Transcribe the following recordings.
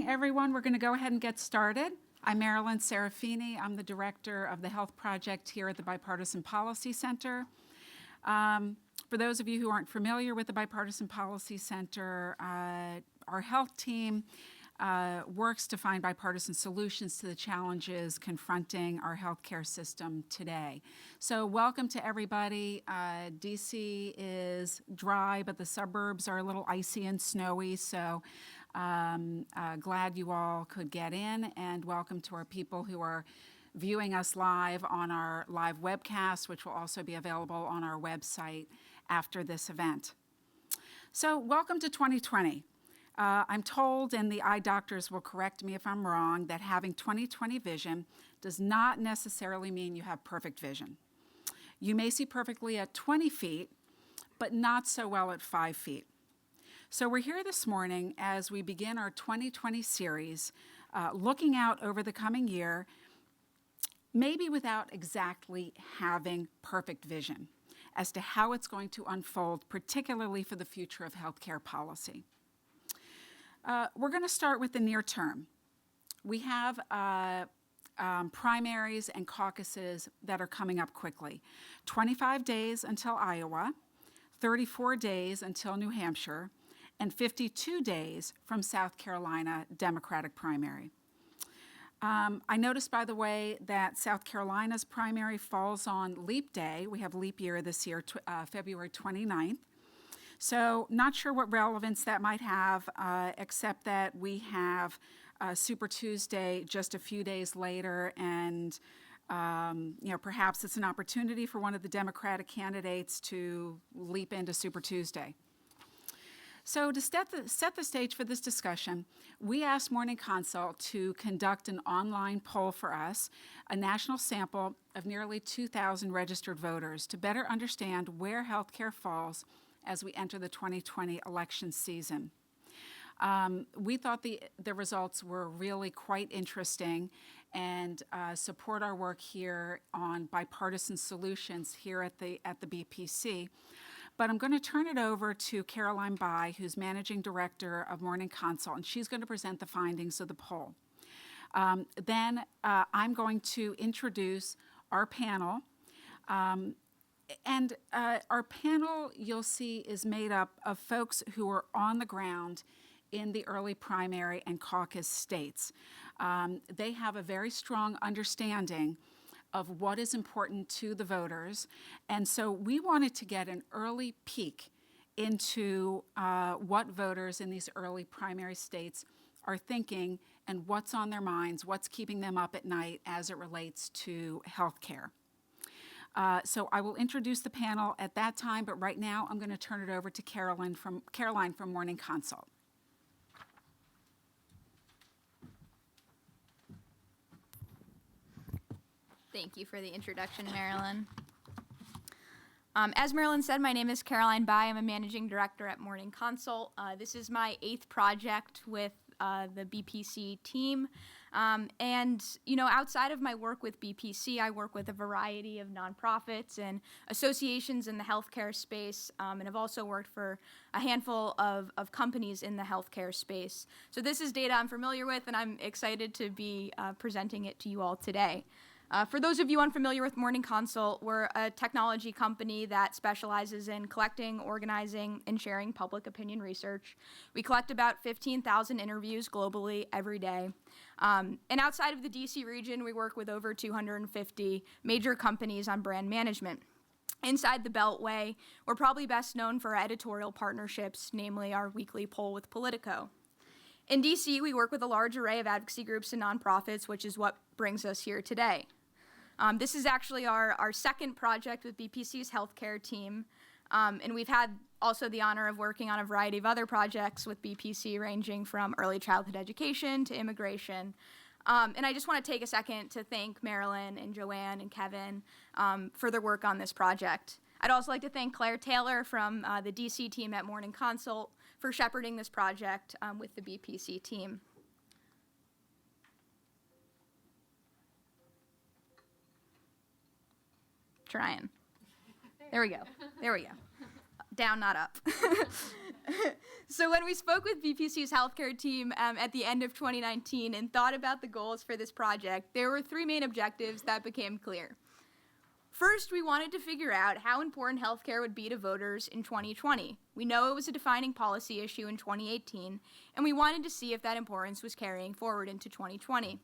Everyone, we're going to go ahead and get started. I'm Marilyn Serafini. I'm the director of the Health Project here at the Bipartisan Policy Center. For those of you who aren't familiar with the Bipartisan Policy Center, our health team works to find bipartisan solutions to the challenges confronting our healthcare system today. So welcome to everybody. DC is dry, but the suburbs are a little icy and snowy, so glad you all could get in, and welcome to our people who are viewing us live on our live webcast, which will also be available on our website after this event. So welcome to 2020. I'm told, and the eye doctors will correct me if I'm wrong, that having 20/20 vision does not necessarily mean you have perfect vision. You may see perfectly at 20 feet, but not so well at 5 feet. So we're here this morning as we begin our 2020 series, looking out over the coming year, maybe without exactly having perfect vision as to how it's going to unfold, particularly for the future of healthcare policy. We're going to start with the near term. We have primaries and caucuses that are coming up quickly. 25 days until Iowa, 34 days until New Hampshire, and 52 days from South Carolina Democratic primary. I noticed, by the way, that South Carolina's primary falls on Leap Day. We have leap year this year, February 29th. So not sure what relevance that might have, except that we have Super Tuesday just a few days later, and perhaps it's an opportunity for one of the Democratic candidates to leap into Super Tuesday. So to set the stage for this discussion, we asked Morning Consult to conduct an online poll for us, a national sample of nearly 2,000 registered voters, to better understand where healthcare falls as we enter the 2020 election season. We thought the results were really quite interesting and support our work here on bipartisan solutions here at the BPC. But I'm going to turn it over to Caroline By, who's Managing Director of Morning Consult, and she's going to present the findings of the poll. Then I'm going to introduce our panel. And our panel, you'll see, is made up of folks who are on the ground in the early primary and caucus states. They have a very strong understanding of what is important to the voters. And so we wanted to get an early peek into what voters in these early primary states are thinking and what's on their minds, what's keeping them up at night as it relates to health care. So I will introduce the panel at that time, but right now I'm going to turn it over to Caroline from Morning Consult. Thank you for the introduction, Marilyn. As Marilyn said, my name is Caroline By. I'm a managing director at Morning Consult. This is my 8th project with the BPC team. And, outside of my work with BPC, I work with a variety of nonprofits and associations in the healthcare space, and have also worked for a handful of companies in the healthcare space. So this is data I'm familiar with, and I'm excited to be presenting it to you all today. For those of you unfamiliar with Morning Consult, we're a technology company that specializes in collecting, organizing, and sharing public opinion research. We collect about 15,000 interviews globally every day. And outside of the DC region, we work with over 250 major companies on brand management. Inside the Beltway, we're probably best known for our editorial partnerships, namely our weekly poll with Politico. In DC, we work with a large array of advocacy groups and nonprofits, which is what brings us here today. This is actually our second project with BPC's healthcare team, and we've had also the honor of working on a variety of other projects with BPC, ranging from early childhood education to immigration. And I just want to take a second to thank Marilyn and Joanne and Kevin for their work on this project. I'd also like to thank Claire Taylor from the DC team at Morning Consult for shepherding this project with the BPC team. Trying. There we go. Down, not up. So when we spoke with BPC's healthcare team at the end of 2019 and thought about the goals for this project, there were three main objectives that became clear. First, we wanted to figure out how important healthcare would be to voters in 2020. We know it was a defining policy issue in 2018, and we wanted to see if that importance was carrying forward into 2020.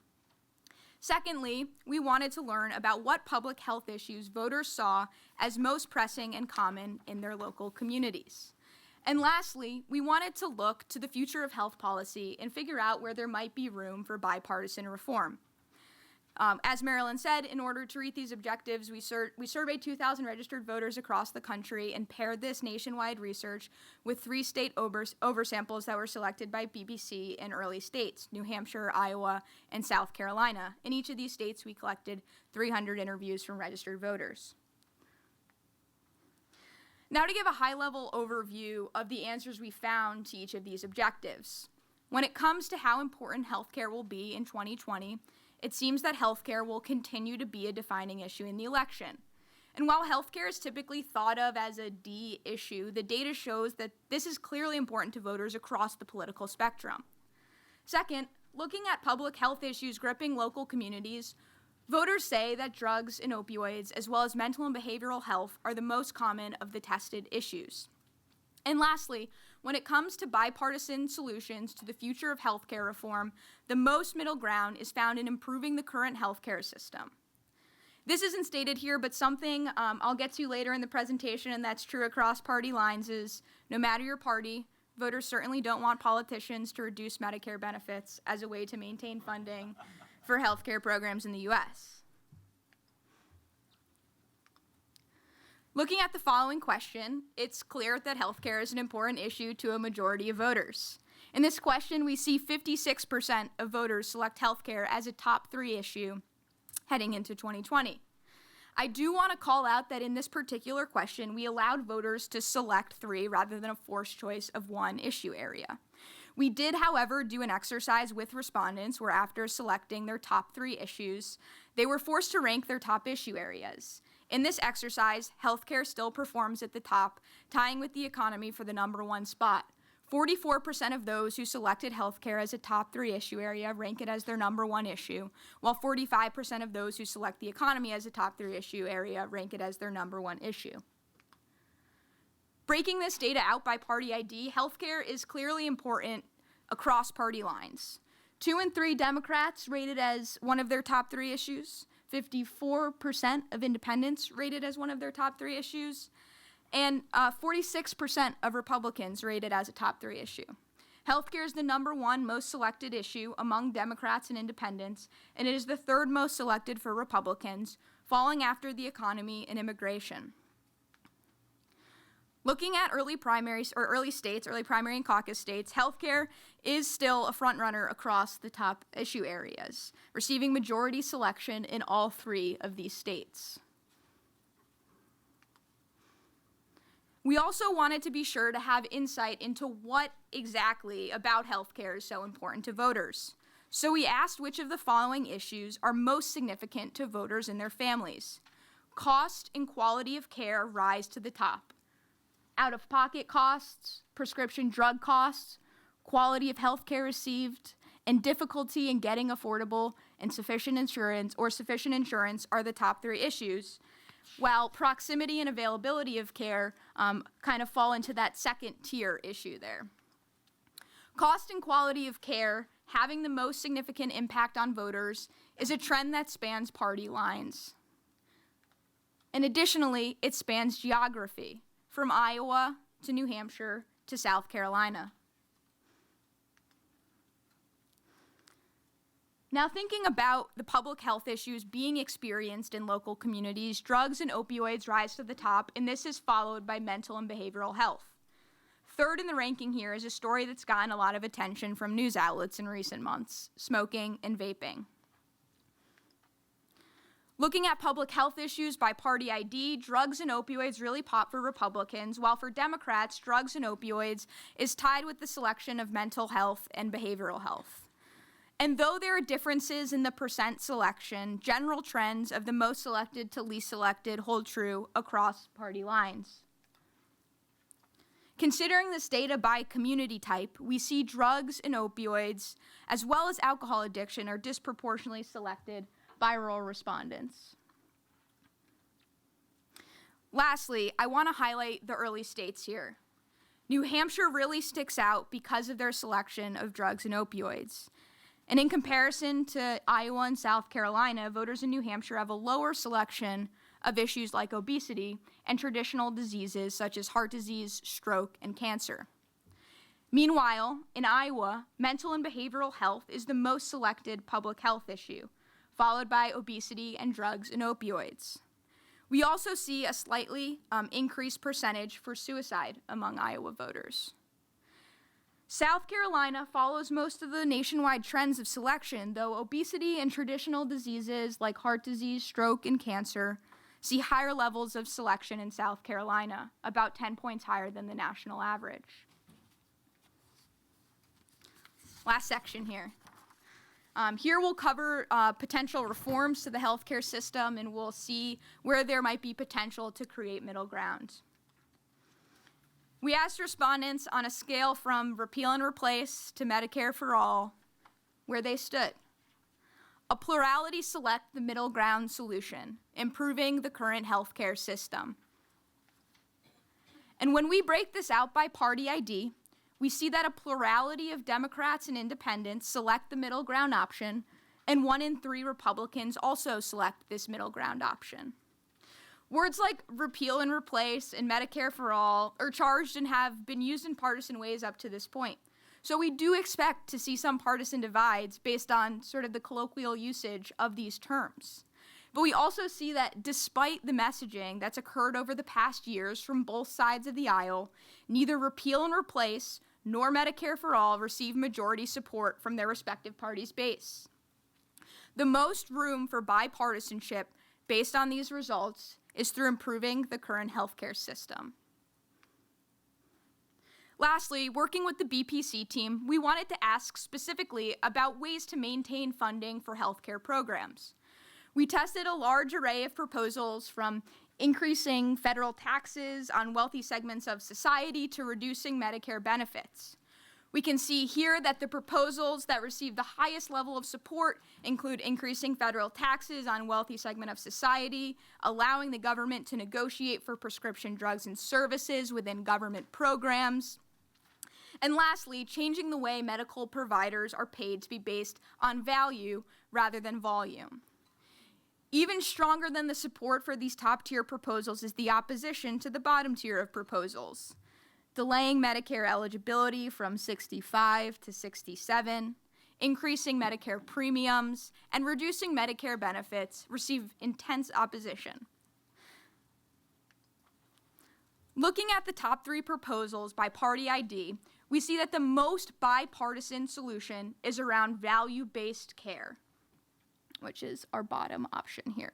Secondly, we wanted to learn about what public health issues voters saw as most pressing and common in their local communities. And lastly, we wanted to look to the future of health policy and figure out where there might be room for bipartisan reform. As Marilyn said, in order to reach these objectives, we surveyed 2,000 registered voters across the country and paired this nationwide research with 3 state oversamples that were selected by BPC in early states, New Hampshire, Iowa, and South Carolina. In each of these states, we collected 300 interviews from registered voters. Now to give a high-level overview of the answers we found to each of these objectives. When it comes to how important healthcare will be in 2020, it seems that healthcare will continue to be a defining issue in the election. And while healthcare is typically thought of as a D issue, the data shows that this is clearly important to voters across the political spectrum. Second, looking at public health issues gripping local communities, voters say that drugs and opioids, as well as mental and behavioral health, are the most common of the tested issues. And lastly, when it comes to bipartisan solutions to the future of healthcare reform, the most middle ground is found in improving the current healthcare system. This isn't stated here, but something I'll get to later in the presentation, and that's true across party lines, is no matter your party, voters certainly don't want politicians to reduce Medicare benefits as a way to maintain funding for healthcare programs in the U.S. Looking at the following question, it's clear that healthcare is an important issue to a majority of voters. In this question, we see 56% of voters select healthcare as a top 3 issue heading into 2020. I do want to call out that in this particular question, we allowed voters to select 3 rather than a forced choice of 1 issue area. We did, however, do an exercise with respondents where after selecting their top 3 issues, they were forced to rank their top issue areas. In this exercise, healthcare still performs at the top, tying with the economy for the number 1 spot. 44% of those who selected healthcare as a top 3 issue area rank it as their number 1 issue, while 45% of those who select the economy as a top 3 issue area rank it as their number 1 issue. Breaking this data out by party ID, healthcare is clearly important across party lines. 2 and 3 Democrats rated as one of their top 3 issues. 54% of independents rated as one of their top 3 issues, and 46% of Republicans rated as a top 3 issue. Healthcare is the number 1 most selected issue among Democrats and independents, and it is the 3rd most selected for Republicans, falling after the economy and immigration. Looking at early primary and caucus states, healthcare is still a frontrunner across the top issue areas, receiving majority selection in all 3 of these states. We also wanted to be sure to have insight into what exactly about healthcare is so important to voters. So we asked which of the following issues are most significant to voters and their families. Cost and quality of care rise to the top. Out-of-pocket costs, prescription drug costs, quality of health care received, and difficulty in getting affordable and sufficient insurance are the top 3 issues, while proximity and availability of care kind of fall into that second tier issue there. Cost and quality of care having the most significant impact on voters is a trend that spans party lines. And additionally, it spans geography, from Iowa to New Hampshire to South Carolina. Now, thinking about the public health issues being experienced in local communities, drugs and opioids rise to the top, and this is followed by mental and behavioral health. 3rd in the ranking here is a story that's gotten a lot of attention from news outlets in recent months: smoking and vaping. Looking at public health issues by party ID, drugs and opioids really pop for Republicans, while for Democrats, drugs and opioids is tied with the selection of mental health and behavioral health. And though there are differences in the percent selection, general trends of the most selected to least selected hold true across party lines. Considering this data by community type, we see drugs and opioids, as well as alcohol addiction, are disproportionately selected by rural respondents. Lastly, I want to highlight the early states here. New Hampshire really sticks out because of their selection of drugs and opioids. And in comparison to Iowa and South Carolina, voters in New Hampshire have a lower selection of issues like obesity and traditional diseases such as heart disease, stroke, and cancer. Meanwhile, in Iowa, mental and behavioral health is the most selected public health issue, followed by obesity and drugs and opioids. We also see a slightly increased percentage for suicide among Iowa voters. South Carolina follows most of the nationwide trends of selection, though obesity and traditional diseases like heart disease, stroke, and cancer see higher levels of selection in South Carolina, about 10 points higher than the national average. Last section here. Here we'll cover potential reforms to the healthcare system, and we'll see where there might be potential to create middle ground. We asked respondents on a scale from repeal and replace to Medicare for all, where they stood. A plurality select the middle ground solution, improving the current healthcare system. And when we break this out by party ID, we see that a plurality of Democrats and independents select the middle ground option, and 1 in 3 Republicans also select this middle ground option. Words like repeal and replace and Medicare for all are charged and have been used in partisan ways up to this point. So we do expect to see some partisan divides based on sort of the colloquial usage of these terms. But we also see that despite the messaging that's occurred over the past years from both sides of the aisle, neither repeal and replace nor Medicare for all receive majority support from their respective parties' base. The most room for bipartisanship based on these results is through improving the current healthcare system. Lastly, working with the BPC team, we wanted to ask specifically about ways to maintain funding for healthcare programs. We tested a large array of proposals from increasing federal taxes on wealthy segments of society to reducing Medicare benefits. We can see here that the proposals that receive the highest level of support include increasing federal taxes on wealthy segment of society, allowing the government to negotiate for prescription drugs and services within government programs, and lastly, changing the way medical providers are paid to be based on value rather than volume. Even stronger than the support for these top-tier proposals is the opposition to the bottom tier of proposals. Delaying Medicare eligibility from 65 to 67, increasing Medicare premiums, and reducing Medicare benefits receive intense opposition. Looking at the top 3 proposals by party ID, we see that the most bipartisan solution is around value-based care, which is our bottom option here.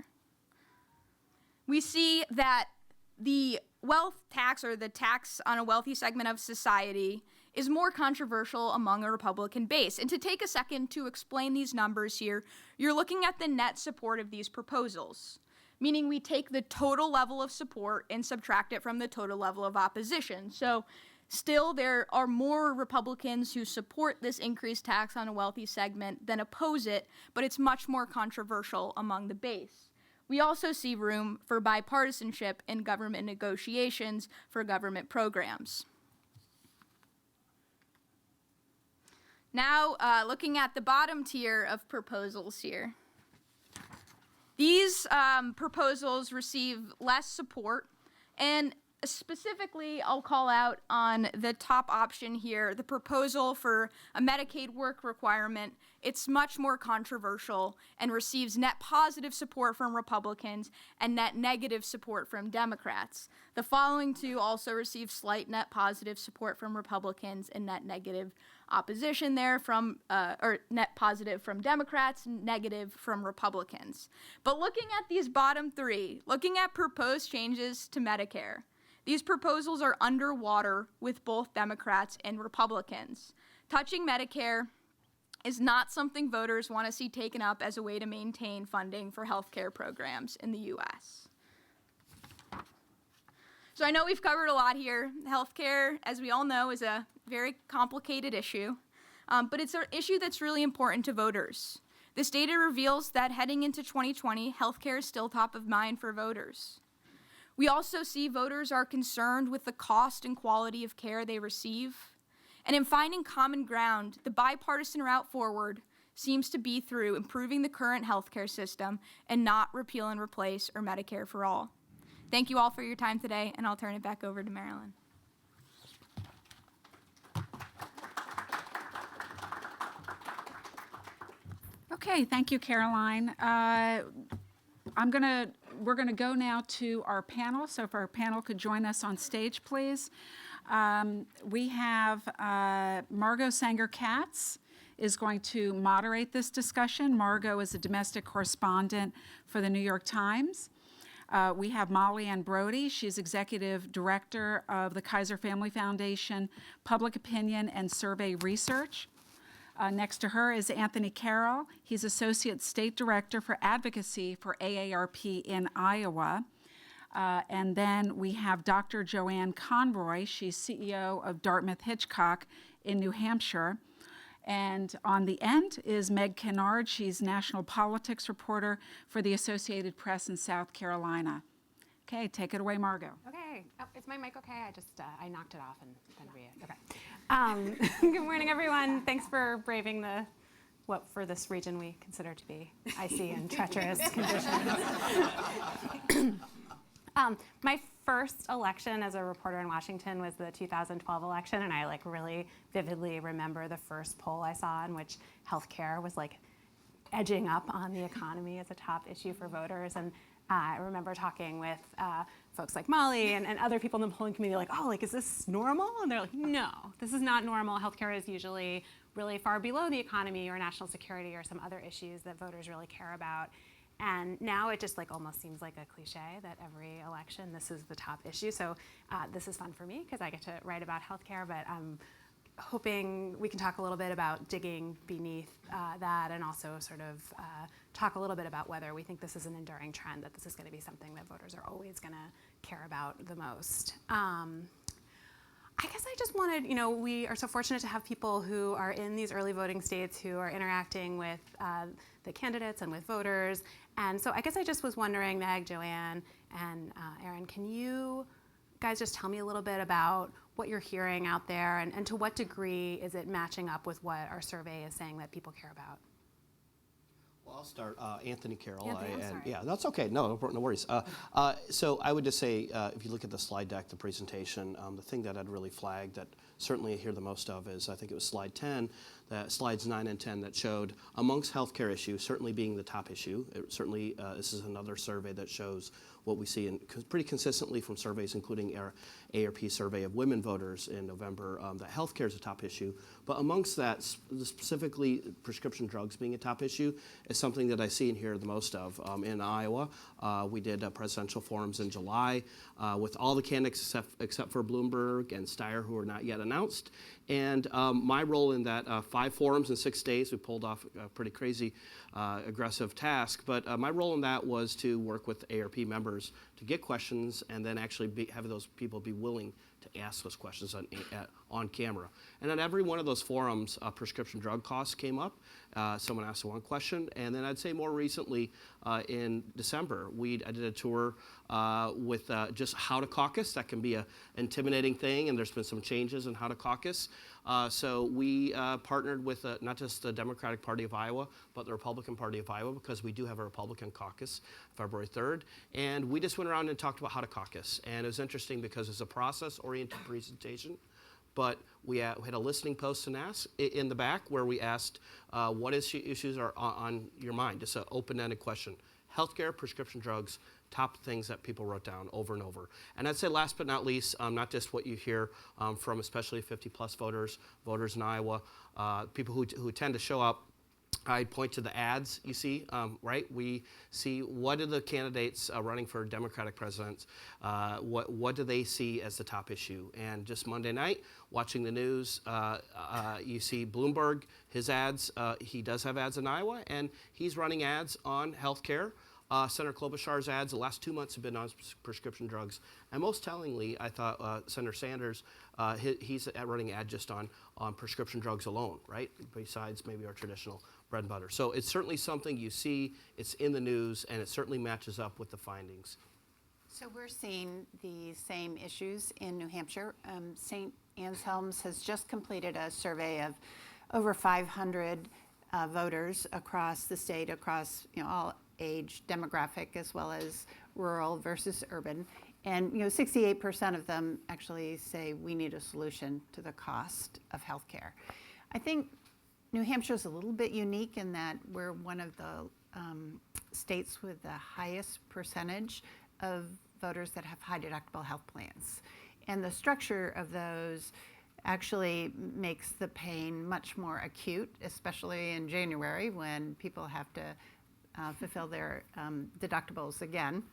We see that the wealth tax, or the tax on a wealthy segment of society, is more controversial among a Republican base. And to take a second to explain these numbers here, you're looking at the net support of these proposals, meaning we take the total level of support and subtract it from the total level of opposition. So still, there are more Republicans who support this increased tax on a wealthy segment than oppose it, but it's much more controversial among the base. We also see room for bipartisanship in government negotiations for government programs. Now, looking at the bottom tier of proposals here. These proposals receive less support, and specifically, I'll call out on the top option here, the proposal for a Medicaid work requirement. It's much more controversial and receives net positive support from Republicans and net negative support from Democrats. The following 2 also receive slight net positive support from Republicans and net negative opposition there from, or net positive from Democrats, negative from Republicans. But looking at these bottom 3, looking at proposed changes to Medicare, these proposals are underwater with both Democrats and Republicans. Touching Medicare is not something voters want to see taken up as a way to maintain funding for healthcare programs in the U.S. So I know we've covered a lot here. Healthcare, as we all know, is a very complicated issue, but it's an issue that's really important to voters. This data reveals that heading into 2020, healthcare is still top of mind for voters. We also see voters are concerned with the cost and quality of care they receive. And in finding common ground, the bipartisan route forward seems to be through improving the current healthcare system and not repeal and replace or Medicare for all. Thank you all for your time today, and I'll turn it back over to Marilyn. Okay, thank you, Caroline. We're gonna go now to our panel. So if our panel could join us on stage, please. We have Margot Sanger-Katz is going to moderate this discussion. Margot is a domestic correspondent for the New York Times. We have Molly Ann Brody. She's executive director of the Kaiser Family Foundation Public Opinion and Survey Research. Next to her is Anthony Carroll. He's Associate State Director for Advocacy for AARP in Iowa. And then we have Dr. Joanne Conroy. She's CEO of Dartmouth Hitchcock in New Hampshire. And on the end is Meg Kennard. She's national politics reporter for the Associated Press in South Carolina. Okay, take it away, Margot. Okay. Oh, is my mic okay? I knocked it off and then okay. Good morning, everyone. Thanks for braving what for this region we consider to be icy and treacherous conditions. My first election as a reporter in Washington was the 2012 election, and I really vividly remember the first poll I saw in which healthcare was edging up on the economy as a top issue for voters. And I remember talking with folks like Molly and other people in the polling community, is this normal? And they're like, no, this is not normal. Healthcare is usually really far below the economy or national security or some other issues that voters really care about. And now it just almost seems like a cliche that every election this is the top issue. So this is fun for me because I get to write about healthcare, but I'm hoping we can talk a little bit about digging beneath that and also sort of talk a little bit about whether we think this is an enduring trend, that this is going to be something that voters are always going to care about the most. I guess I just wanted, we are so fortunate to have people who are in these early voting states who are interacting with the candidates and with voters. And so I guess I just was wondering, Meg, Joanne, and Erin, can you guys just tell me a little bit about what you're hearing out there and to what degree is it matching up with what our survey is saying that people care about? Well, I'll start. Anthony Carroll. Anthony, I'm sorry. Yeah, that's okay. No worries. So I would just say, if you look at the slide deck, the presentation, the thing that I'd really flagged that certainly I hear the most of is, I think it was slide 10, slides 9 and 10 that showed amongst healthcare issues, certainly being the top issue. Certainly, this is another survey that shows what we see pretty consistently from surveys, including our AARP survey of women voters in November, that healthcare is a top issue. But amongst that, specifically prescription drugs being a top issue is something that I see and hear the most of. In Iowa, we did presidential forums in July with all the candidates except for Bloomberg and Steyer, who are not yet announced. And my role in that, 5 forums in 6 days, we pulled off a pretty crazy, aggressive task. But my role in that was to work with AARP members to get questions and then actually have those people be willing to ask those questions on camera. And at every one of those forums, prescription drug costs came up. Someone asked one question. And then I'd say more recently, in December, I did a tour with just how to caucus. That can be an intimidating thing, and there's been some changes in how to caucus. So we partnered with not just the Democratic Party of Iowa, but the Republican Party of Iowa, because we do have a Republican caucus February 3rd. And we just went around and talked about how to caucus. And it was interesting because it's a process-oriented presentation. But we had a listening post in the back where we asked what issues are on your mind. Just an open-ended question. Healthcare, prescription drugs, top things that people wrote down over and over. And I'd say last but not least, not just what you hear from especially 50-plus voters in Iowa, people who tend to show up. I'd point to the ads you see, right? We see what are the candidates running for Democratic presidents, what do they see as the top issue? And just Monday night, watching the news, you see Bloomberg, his ads, he does have ads in Iowa, and he's running ads on healthcare, Senator Klobuchar's ads the last 2 months have been on prescription drugs. And most tellingly, I thought Senator Sanders, he's running ad just on prescription drugs alone, right? Besides maybe our traditional bread and butter. So it's certainly something you see, it's in the news, and it certainly matches up with the findings. So we're seeing the same issues in New Hampshire. St. Anselm's has just completed a survey of over 500 voters across the state, across all age demographic, as well as rural versus urban. And 68% of them actually say we need a solution to the cost of healthcare. I think New Hampshire is a little bit unique in that we're one of the states with the highest percentage of voters that have high deductible health plans. And the structure of those actually makes the pain much more acute, especially in January when people have to fulfill their deductibles again,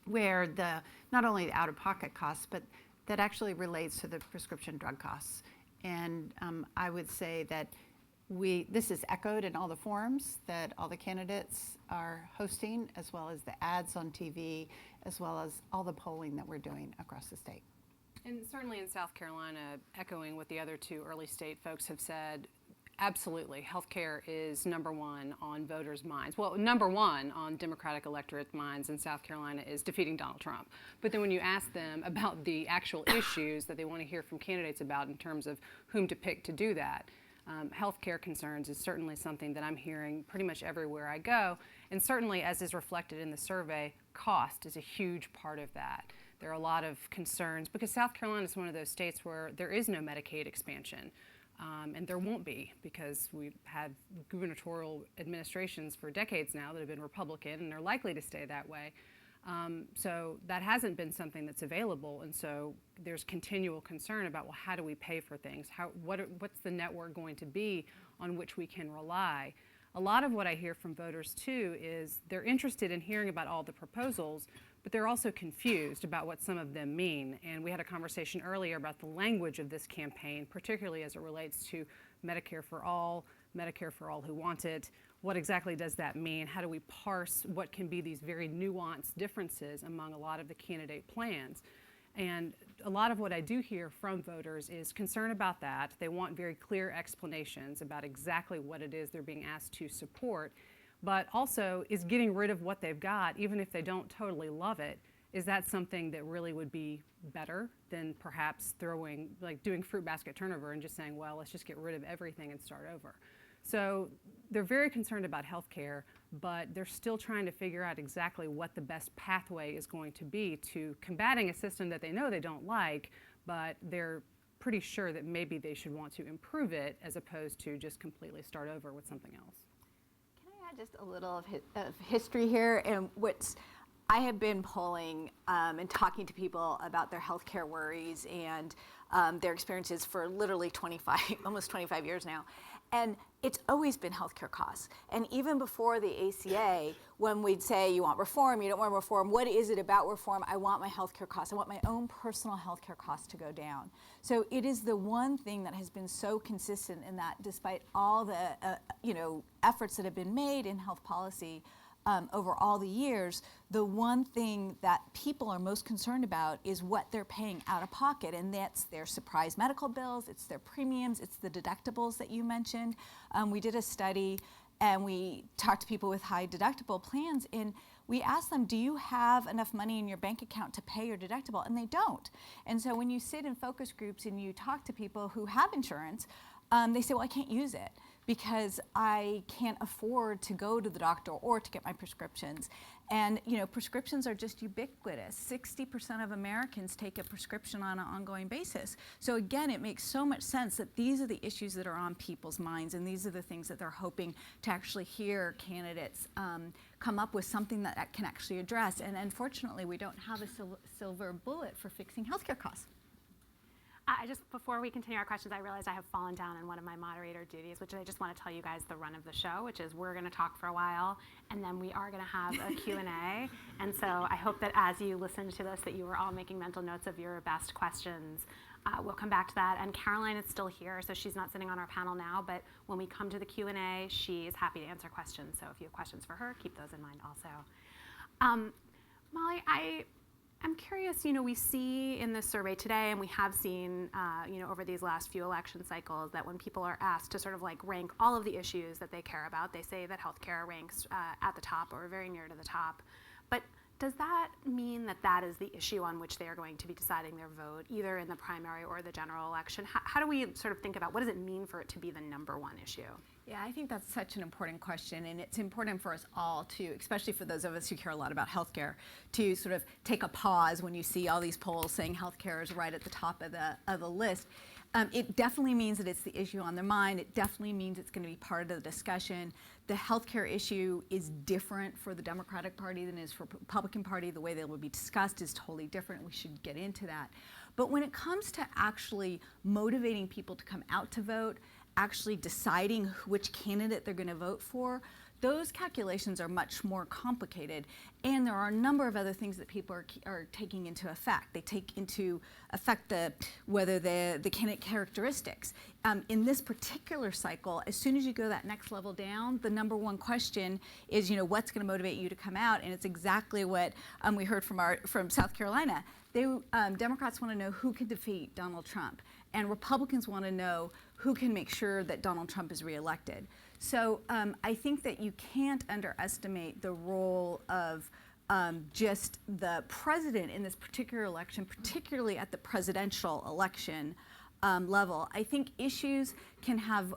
where not only the out-of-pocket costs, but that actually relates to the prescription drug costs. And I would say that this is echoed in all the forums that all the candidates are hosting, as well as the ads on TV, as well as all the polling that we're doing across the state. And certainly in South Carolina, echoing what the other two early state folks have said, absolutely, healthcare is #1 on voters' minds. Well, #1 on Democratic electorate minds in South Carolina is defeating Donald Trump. But then when you ask them about the actual issues that they want to hear from candidates about in terms of whom to pick to do that, healthcare concerns is certainly something that I'm hearing pretty much everywhere I go. And certainly, as is reflected in the survey, cost is a huge part of that. There are a lot of concerns because South Carolina is one of those states where there is no Medicaid expansion. And there won't be because we've had gubernatorial administrations for decades now that have been Republican and are likely to stay that way. So that hasn't been something that's available, and so there's continual concern about, well, how do we pay for things? What's the network going to be on which we can rely? A lot of what I hear from voters, too, is they're interested in hearing about all the proposals, but they're also confused about what some of them mean. And we had a conversation earlier about the language of this campaign, particularly as it relates to Medicare for all who want it. What exactly does that mean? How do we parse what can be these very nuanced differences among a lot of the candidate plans? And a lot of what I do hear from voters is concern about that. They want very clear explanations about exactly what it is they're being asked to support, but also is getting rid of what they've got, even if they don't totally love it. Is that something that really would be better than perhaps doing fruit basket turnover and just saying, well, let's just get rid of everything and start over? So they're very concerned about health care, but they're still trying to figure out exactly what the best pathway is going to be to combating a system that they know they don't like, but they're pretty sure that maybe they should want to improve it as opposed to just completely start over with something else. Can I add just a little of history here? And I have been polling and talking to people about their healthcare worries and their experiences for literally almost 25 years now. And it's always been healthcare costs. And even before the ACA, when we'd say, you want reform, you don't want reform, what is it about reform? I want my healthcare costs. I want my own personal healthcare costs to go down. So it is the one thing that has been so consistent in that despite all the efforts that have been made in health policy over all the years, the one thing that people are most concerned about is what they're paying out of pocket, and that's their surprise medical bills, it's their premiums, it's the deductibles that you mentioned. We did a study and we talked to people with high deductible plans, and we asked them, do you have enough money in your bank account to pay your deductible? And they don't. And so when you sit in focus groups and you talk to people who have insurance, they say, well, I can't use it because I can't afford to go to the doctor or to get my prescriptions. And prescriptions are just ubiquitous. 60% of Americans take a prescription on an ongoing basis. So again, it makes so much sense that these are the issues that are on people's minds, and these are the things that they're hoping to actually hear candidates come up with something that can actually address. And unfortunately, we don't have a silver bullet for fixing healthcare costs. Before we continue our questions, I realized I have fallen down on one of my moderator duties, which I just want to tell you guys the run of the show, which is we're going to talk for a while, and then we are going to have a Q&A. And so I hope that as you listen to this, that you are all making mental notes of your best questions. We'll come back to that. And Caroline is still here, so she's not sitting on our panel now, but when we come to the Q&A, she is happy to answer questions. So if you have questions for her, keep those in mind also. Molly, I'm curious, we see in this survey today, and we have seen, over these last few election cycles, that when people are asked to sort of like rank all of the issues that they care about, they say that healthcare ranks at the top or very near to the top. But does that mean that that is the issue on which they are going to be deciding their vote, either in the primary or the general election? How do we sort of think about what does it mean for it to be the number one issue? Yeah, I think that's such an important question, and it's important for us all to, especially for those of us who care a lot about healthcare, to sort of take a pause when you see all these polls saying healthcare is right at the top of the list. It definitely means that it's the issue on their mind. It definitely means it's going to be part of the discussion. The healthcare issue is different for the Democratic Party than it is for the Republican Party. The way they will be discussed is totally different. We should get into that. But when it comes to actually motivating people to come out to vote, actually deciding which candidate they're going to vote for, those calculations are much more complicated, and there are a number of other things that people are taking into effect. They take into effect whether the candidate characteristics. In this particular cycle, as soon as you go that next level down, the number one question is, what's going to motivate you to come out? And it's exactly what we heard from South Carolina. Democrats want to know who can defeat Donald Trump, and Republicans want to know who can make sure that Donald Trump is reelected. So I think that you can't underestimate the role of just the president in this particular election, particularly at the presidential election level. I think issues can have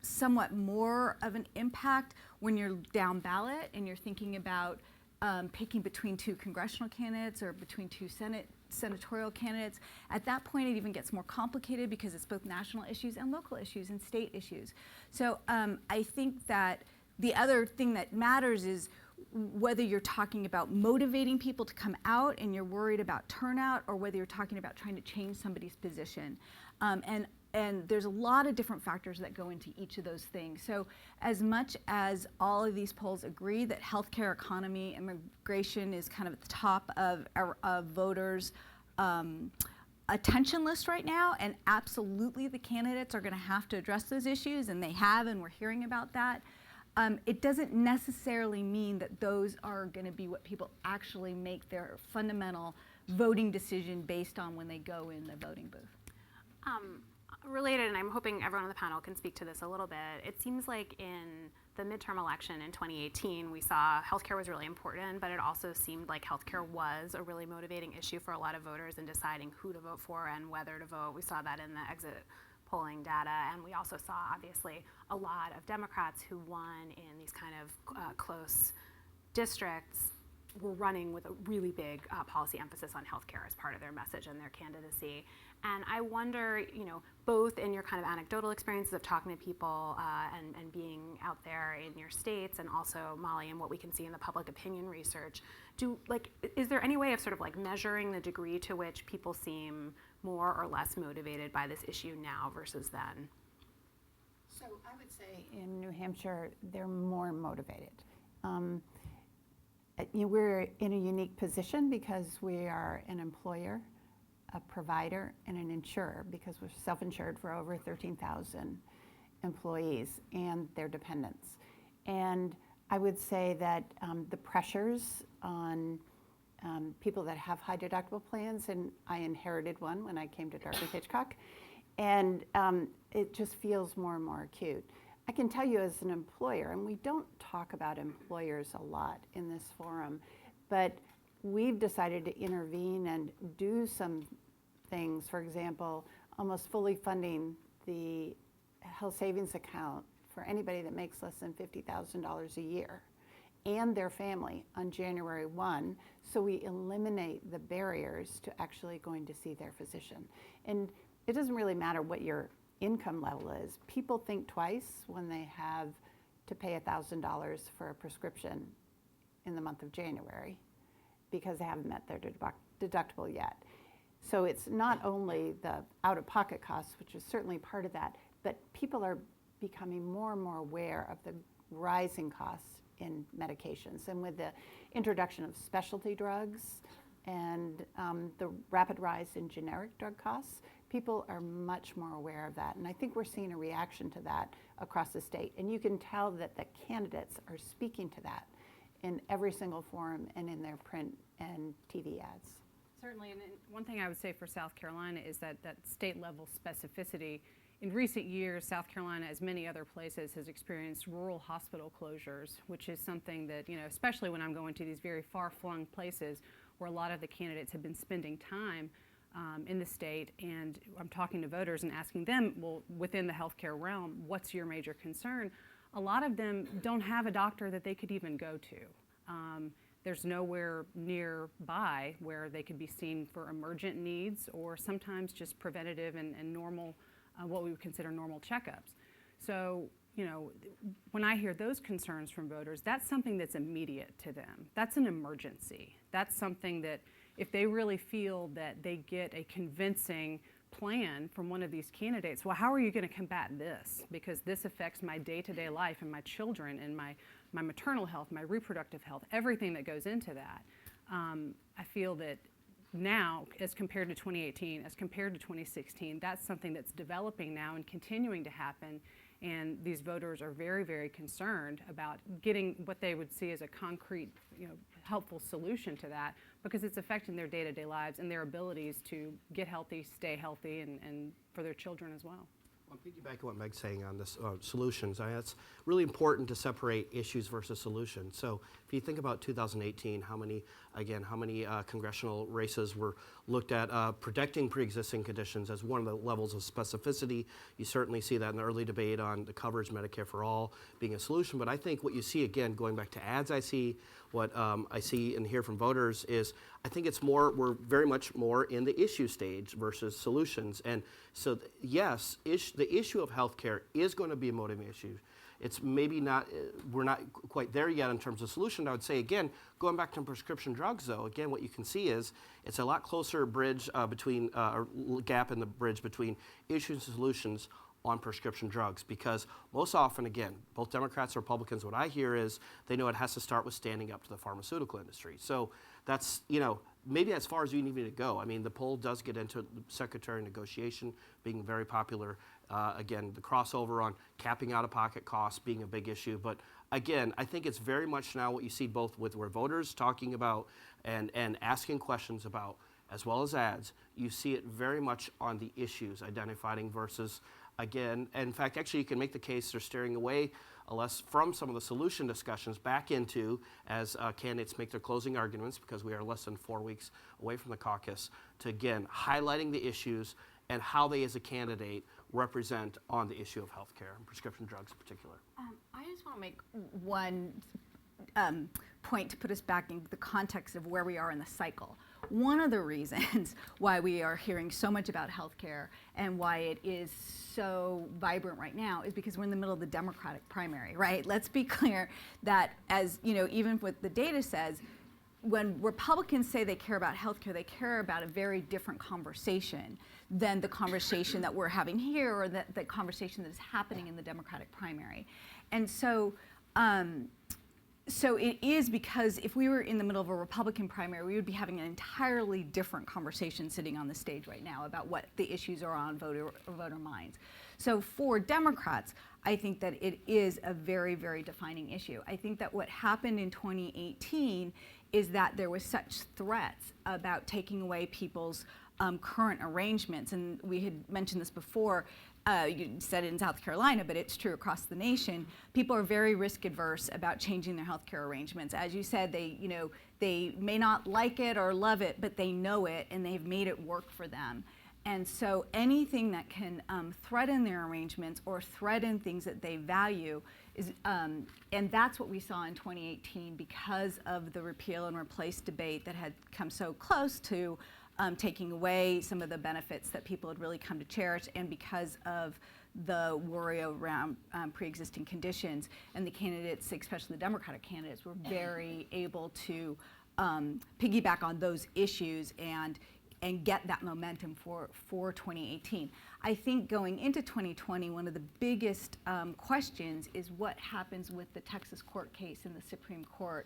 somewhat more of an impact when you're down ballot and you're thinking about picking between two congressional candidates or between two senatorial candidates. At that point, it even gets more complicated because it's both national issues and local issues and state issues. So I think that the other thing that matters is whether you're talking about motivating people to come out and you're worried about turnout, or whether you're talking about trying to change somebody's position. And there's a lot of different factors that go into each of those things. So as much as all of these polls agree that healthcare, economy, immigration is kind of at the top of voters' attention list right now, and absolutely the candidates are going to have to address those issues, and they have, and we're hearing about that. It doesn't necessarily mean that those are going to be what people actually make their fundamental voting decision based on when they go in the voting booth. Related, and I'm hoping everyone on the panel can speak to this a little bit, it seems like in the midterm election in 2018, we saw healthcare was really important, but it also seemed like healthcare was a really motivating issue for a lot of voters in deciding who to vote for and whether to vote. We saw that in the exit polling data, and we also saw, obviously, a lot of Democrats who won in these kind of close districts were running with a really big policy emphasis on healthcare as part of their message and their candidacy. And I wonder, both in your kind of anecdotal experiences of talking to people and being out there in your states, and also, Molly, and what we can see in the public opinion research, is there any way of sort of like measuring the degree to which people seem more or less motivated by this issue now versus then? So I would say in New Hampshire, they're more motivated. We're in a unique position because we are an employer, a provider, and an insurer, because we're self-insured for over 13,000 employees and their dependents. And I would say that the pressures on people that have high deductible plans, and I inherited one when I came to Dartmouth-Hitchcock, and it just feels more and more acute. I can tell you as an employer, and we don't talk about employers a lot in this forum, but we've decided to intervene and do some things. For example, almost fully funding the health savings account for anybody that makes less than $50,000 a year and their family on January 1, so we eliminate the barriers to actually going to see their physician. And it doesn't really matter what your income level is. People think twice when they have to pay $1,000 for a prescription in the month of January because they haven't met their deductible yet. So it's not only the out-of-pocket costs, which is certainly part of that, but people are becoming more and more aware of the rising costs in medications. And with the introduction of specialty drugs and the rapid rise in generic drug costs, people are much more aware of that. And I think we're seeing a reaction to that across the state. And you can tell that the candidates are speaking to that in every single forum and in their print and TV ads. Certainly, and one thing I would say for South Carolina is that state level specificity. In recent years, South Carolina, as many other places, has experienced rural hospital closures, which is something that, especially when I'm going to these very far-flung places where a lot of the candidates have been spending time in the state, and I'm talking to voters and asking them, well, within the healthcare realm, what's your major concern? A lot of them don't have a doctor that they could even go to. There's nowhere nearby where they could be seen for emergent needs or sometimes just preventative and normal, what we would consider normal checkups. So, when I hear those concerns from voters, that's something that's immediate to them. That's an emergency. That's something that if they really feel that they get a convincing plan from one of these candidates, well, how are you going to combat this? Because this affects my day-to-day life and my children and my maternal health, my reproductive health, everything that goes into that. I feel that now, as compared to 2018, as compared to 2016, that's something that's developing now and continuing to happen. And these voters are very, very concerned about getting what they would see as a concrete, helpful solution to that, because it's affecting their day-to-day lives and their abilities to get healthy, stay healthy, and for their children as well. I'll piggyback on what Meg's saying on this solutions. It's really important to separate issues versus solutions. So if you think about 2018, how many congressional races were looked at protecting pre-existing conditions as one of the levels of specificity. You certainly see that in the early debate on the coverage Medicare for all being a solution. But I think what you see, again, going back to ads what I see and hear from voters is I think we're very much more in the issue stage versus solutions. And so, yes, the issue of healthcare is going to be a motivating issue. It's maybe not, we're not quite there yet in terms of solution. I would say, again, going back to prescription drugs, though, again, what you can see is it's a lot closer bridge gap in the bridge between issues and solutions on prescription drugs, because most often, again, both Democrats and Republicans, what I hear is they know it has to start with standing up to the pharmaceutical industry. So that's, maybe as far as you need me to go. I mean, the poll does get into the secretary negotiation being very popular. Again, the crossover on capping out-of-pocket costs being a big issue. But again, I think it's very much now what you see both with where voters talking about and asking questions about, as well as ads. You see it very much on the issues identifying versus, again, and in fact, actually you can make the case they're steering away less from some of the solution discussions back into, as candidates make their closing arguments, because we are less than 4 weeks away from the caucus, to again, highlighting the issues and how they as a candidate represent on the issue of healthcare and prescription drugs in particular. I just want to make one point to put us back in the context of where we are in the cycle. One of the reasons why we are hearing so much about healthcare and why it is so vibrant right now is because we're in the middle of the Democratic primary, right? Let's be clear that, as even what the data says, when Republicans say they care about healthcare, they care about a very different conversation than the conversation that we're having here, or the conversation that is happening in the Democratic primary. And so, so it is, because if we were in the middle of a Republican primary, we would be having an entirely different conversation sitting on the stage right now about what the issues are on voter minds. So for Democrats, I think that it is a very, very defining issue. I think that what happened in 2018 is that there was such threats about taking away people's current arrangements, and we had mentioned this before. You said it in South Carolina, but it's true across the nation. People are very risk adverse about changing their healthcare arrangements. As you said, they may not like it or love it, but they know it and they've made it work for them. And so anything that can threaten their arrangements or threaten things that they value is, and that's what we saw in 2018 because of the repeal and replace debate that had come so close to taking away some of the benefits that people had really come to cherish, and because of the worry around pre-existing conditions. And the candidates, especially the Democratic candidates, were very able to piggyback on those issues and get that momentum for 2018. I think going into 2020, one of the biggest questions is what happens with the Texas court case in the Supreme Court.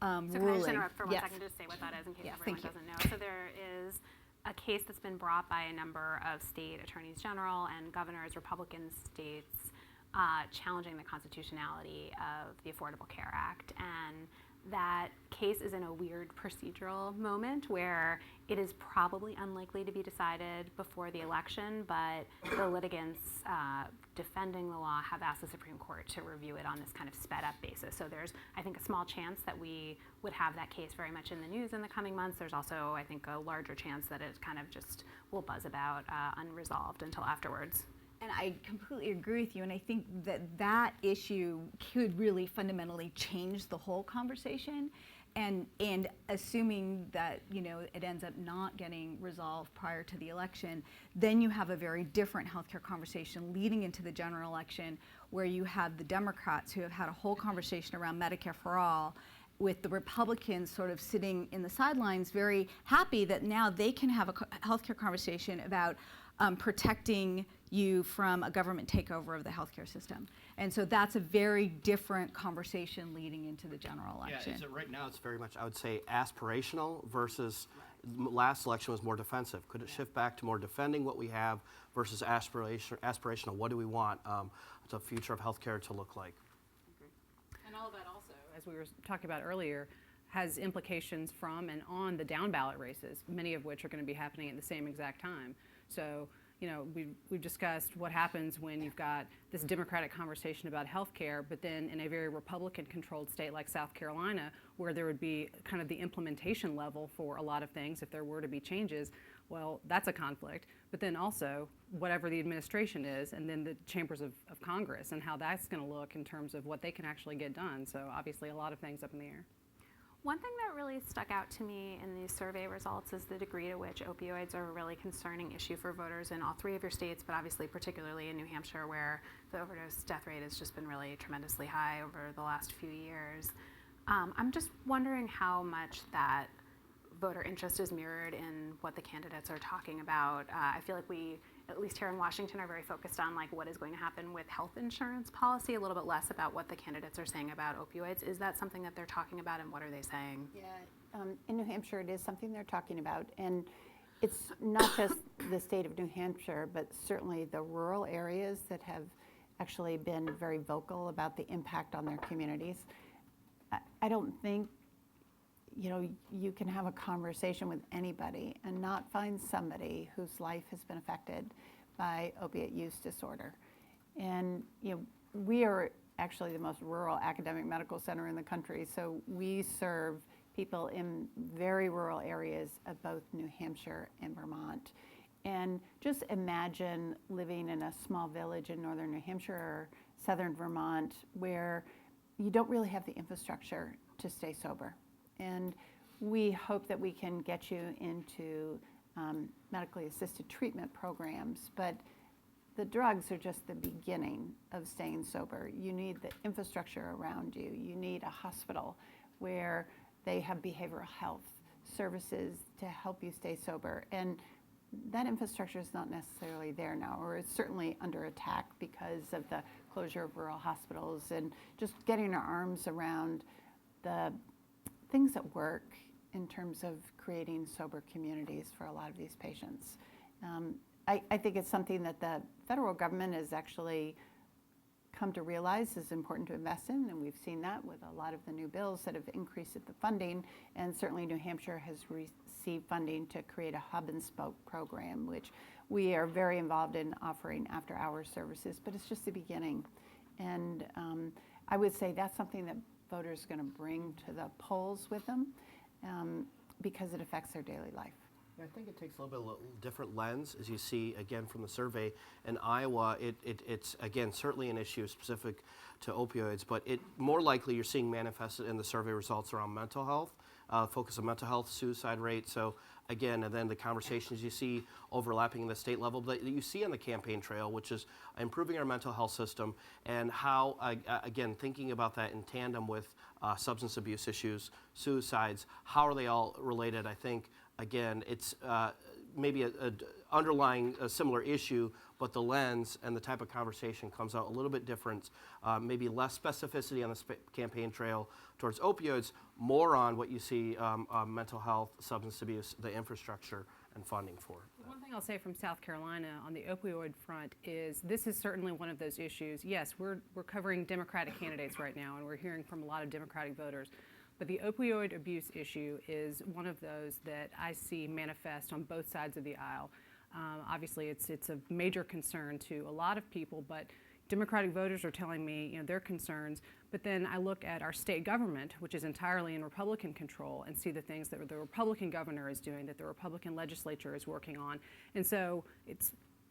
So ruling. can I just interrupt for one Yes. second to say what that is in case Yes, everyone thank you. doesn't know? So there is a case that's been brought by a number of state attorneys general and governors, Republican states, challenging the constitutionality of the Affordable Care Act. And that case is in a weird procedural moment where it is probably unlikely to be decided before the election, but the litigants defending the law have asked the Supreme Court to review it on this kind of sped up basis. So there's, I think, a small chance that we would have that case very much in the news in the coming months. There's also, I think, a larger chance that it kind of just will buzz about unresolved until afterwards. And I completely agree with you, and I think that that issue could really fundamentally change the whole conversation. And assuming that, you know, it ends up not getting resolved prior to the election, then you have a very different healthcare conversation leading into the general election, where you have the Democrats who have had a whole conversation around Medicare for all, with the Republicans sort of sitting in the sidelines, very happy that now they can have a healthcare conversation about protecting you from a government takeover of the healthcare system. And so that's a very different conversation leading into the general election. Yeah, so right now it's very much, I would say, aspirational versus last election was more defensive. Could it shift back to more defending what we have versus aspirational? What do we want the future of healthcare to look like? And all of that also, as we were talking about earlier, has implications from and on the down ballot races, many of which are going to be happening at the same exact time. So, you know, we've discussed what happens when you've got this Democratic conversation about health care, but then in a very Republican-controlled state like South Carolina, where there would be kind of the implementation level for a lot of things if there were to be changes, well, that's a conflict. But then also, whatever the administration is, and then the chambers of Congress, and how that's going to look in terms of what they can actually get done. So obviously a lot of things up in the air. One thing that really stuck out to me in these survey results is the degree to which opioids are a really concerning issue for voters in all three of your states, but obviously particularly in New Hampshire, where the overdose death rate has just been really tremendously high over the last few years. I'm just wondering how much that voter interest is mirrored in what the candidates are talking about. I feel like we, at least here in Washington, are very focused on like what is going to happen with health insurance policy, a little bit less about what the candidates are saying about opioids. Is that something that they're talking about, and what are they saying? Yeah, in New Hampshire, it is something they're talking about, and it's not just the state of New Hampshire, but certainly the rural areas that have actually been very vocal about the impact on their communities. I don't think, you know, you can have a conversation with anybody and not find somebody whose life has been affected by opiate use disorder. And, you know, we are actually the most rural academic medical center in the country, so we serve people in very rural areas of both New Hampshire and Vermont. And just imagine living in a small village in northern New Hampshire or southern Vermont where you don't really have the infrastructure to stay sober. And we hope that we can get you into medically assisted treatment programs, but the drugs are just the beginning of staying sober. You need the infrastructure around you. You need a hospital where they have behavioral health services to help you stay sober. And that infrastructure is not necessarily there now, or it's certainly under attack because of the closure of rural hospitals, and just getting our arms around the things that work in terms of creating sober communities for a lot of these patients. I think it's something that the federal government has actually come to realize is important to invest in, and we've seen that with a lot of the new bills that have increased the funding, and certainly New Hampshire has received funding to create a hub and spoke program, which we are very involved in offering after-hours services, but it's just the beginning. And I would say that's something that voters are going to bring to the polls with them because it affects their daily life. I think it takes a little bit of a different lens, as you see, again, from the survey. In Iowa, it's, again, certainly an issue specific to opioids, but it more likely you're seeing manifested in the survey results around mental health, focus on mental health, suicide rate. So, again, and then the conversations you see overlapping in the state level that you see on the campaign trail, which is improving our mental health system, and how, again, thinking about that in tandem with substance abuse issues, suicides, how are they all related? I think, again, it's maybe a underlying a similar issue, but the lens and the type of conversation comes out a little bit different, maybe less specificity on the campaign trail towards opioids, more on what you see mental health, substance abuse, the infrastructure and funding for. One thing I'll say from South Carolina on the opioid front is this is certainly one of those issues. Yes, we're covering Democratic candidates right now, and we're hearing from a lot of Democratic voters. But the opioid abuse issue is one of those that I see manifest on both sides of the aisle. Obviously, it's a major concern to a lot of people, but Democratic voters are telling me, their concerns. But then I look at our state government, which is entirely in Republican control, and see the things that the Republican governor is doing, that the Republican legislature is working on. And so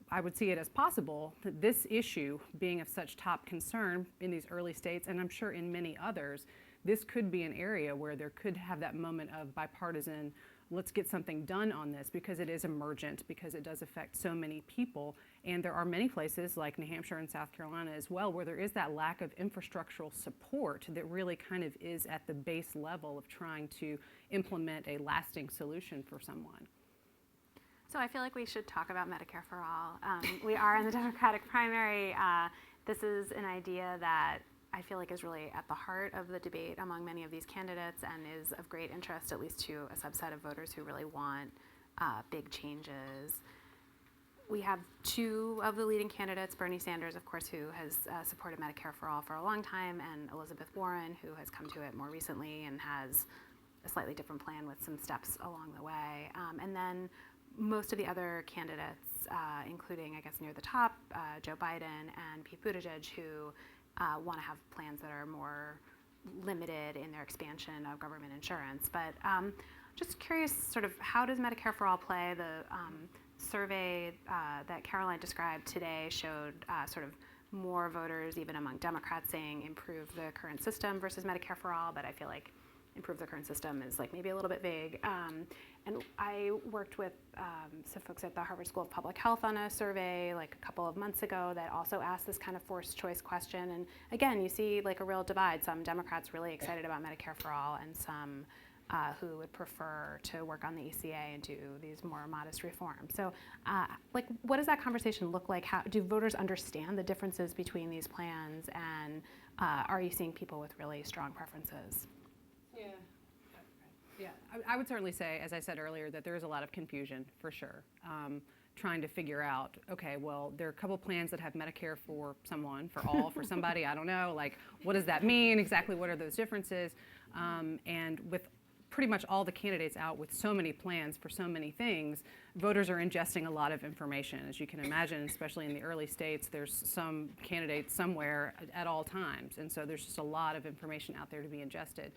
I would see it as possible that this issue, being of such top concern in these early states, and I'm sure in many others, this could be an area where there could have that moment of bipartisan, let's get something done on this, because it is emergent, because it does affect so many people. And there are many places like New Hampshire and South Carolina as well where there is that lack of infrastructural support that really kind of is at the base level of trying to implement a lasting solution for someone. So I feel like we should talk about Medicare for All. We are in the Democratic primary. This is an idea that I feel like is really at the heart of the debate among many of these candidates and is of great interest, at least to a subset of voters who really want big changes. We have two of the leading candidates, Bernie Sanders, of course, who has supported Medicare for All for a long time, and Elizabeth Warren, who has come to it more recently and has a slightly different plan with some steps along the way. And then most of the other candidates, including, I guess, near the top, Joe Biden and Pete Buttigieg, who want to have plans that are more limited in their expansion of government insurance. But just curious, sort of, how does Medicare for All play? The survey that Caroline described today showed sort of more voters, even among Democrats, saying improve the current system versus Medicare for All, but I feel like improve the current system is like maybe a little bit vague. And I worked with some folks at the Harvard School of Public Health on a survey like a couple of months ago that also asked this kind of forced choice question. And again, you see like a real divide. Some Democrats really excited about Medicare for All, and some who would prefer to work on the ACA and do these more modest reforms. So like, what does that conversation look like? How do voters understand the differences between these plans, and are you seeing people with really strong preferences? Yeah, I would certainly say, as I said earlier, that there is a lot of confusion for sure. Trying to figure out, okay, well, there are a couple plans that have Medicare for someone, for all, for somebody, I don't know, like, what does that mean? Exactly what are those differences? And with pretty much all the candidates out with so many plans for so many things, voters are ingesting a lot of information. As you can imagine, especially in the early states, there's some candidates somewhere at all times. And so there's just a lot of information out there to be ingested.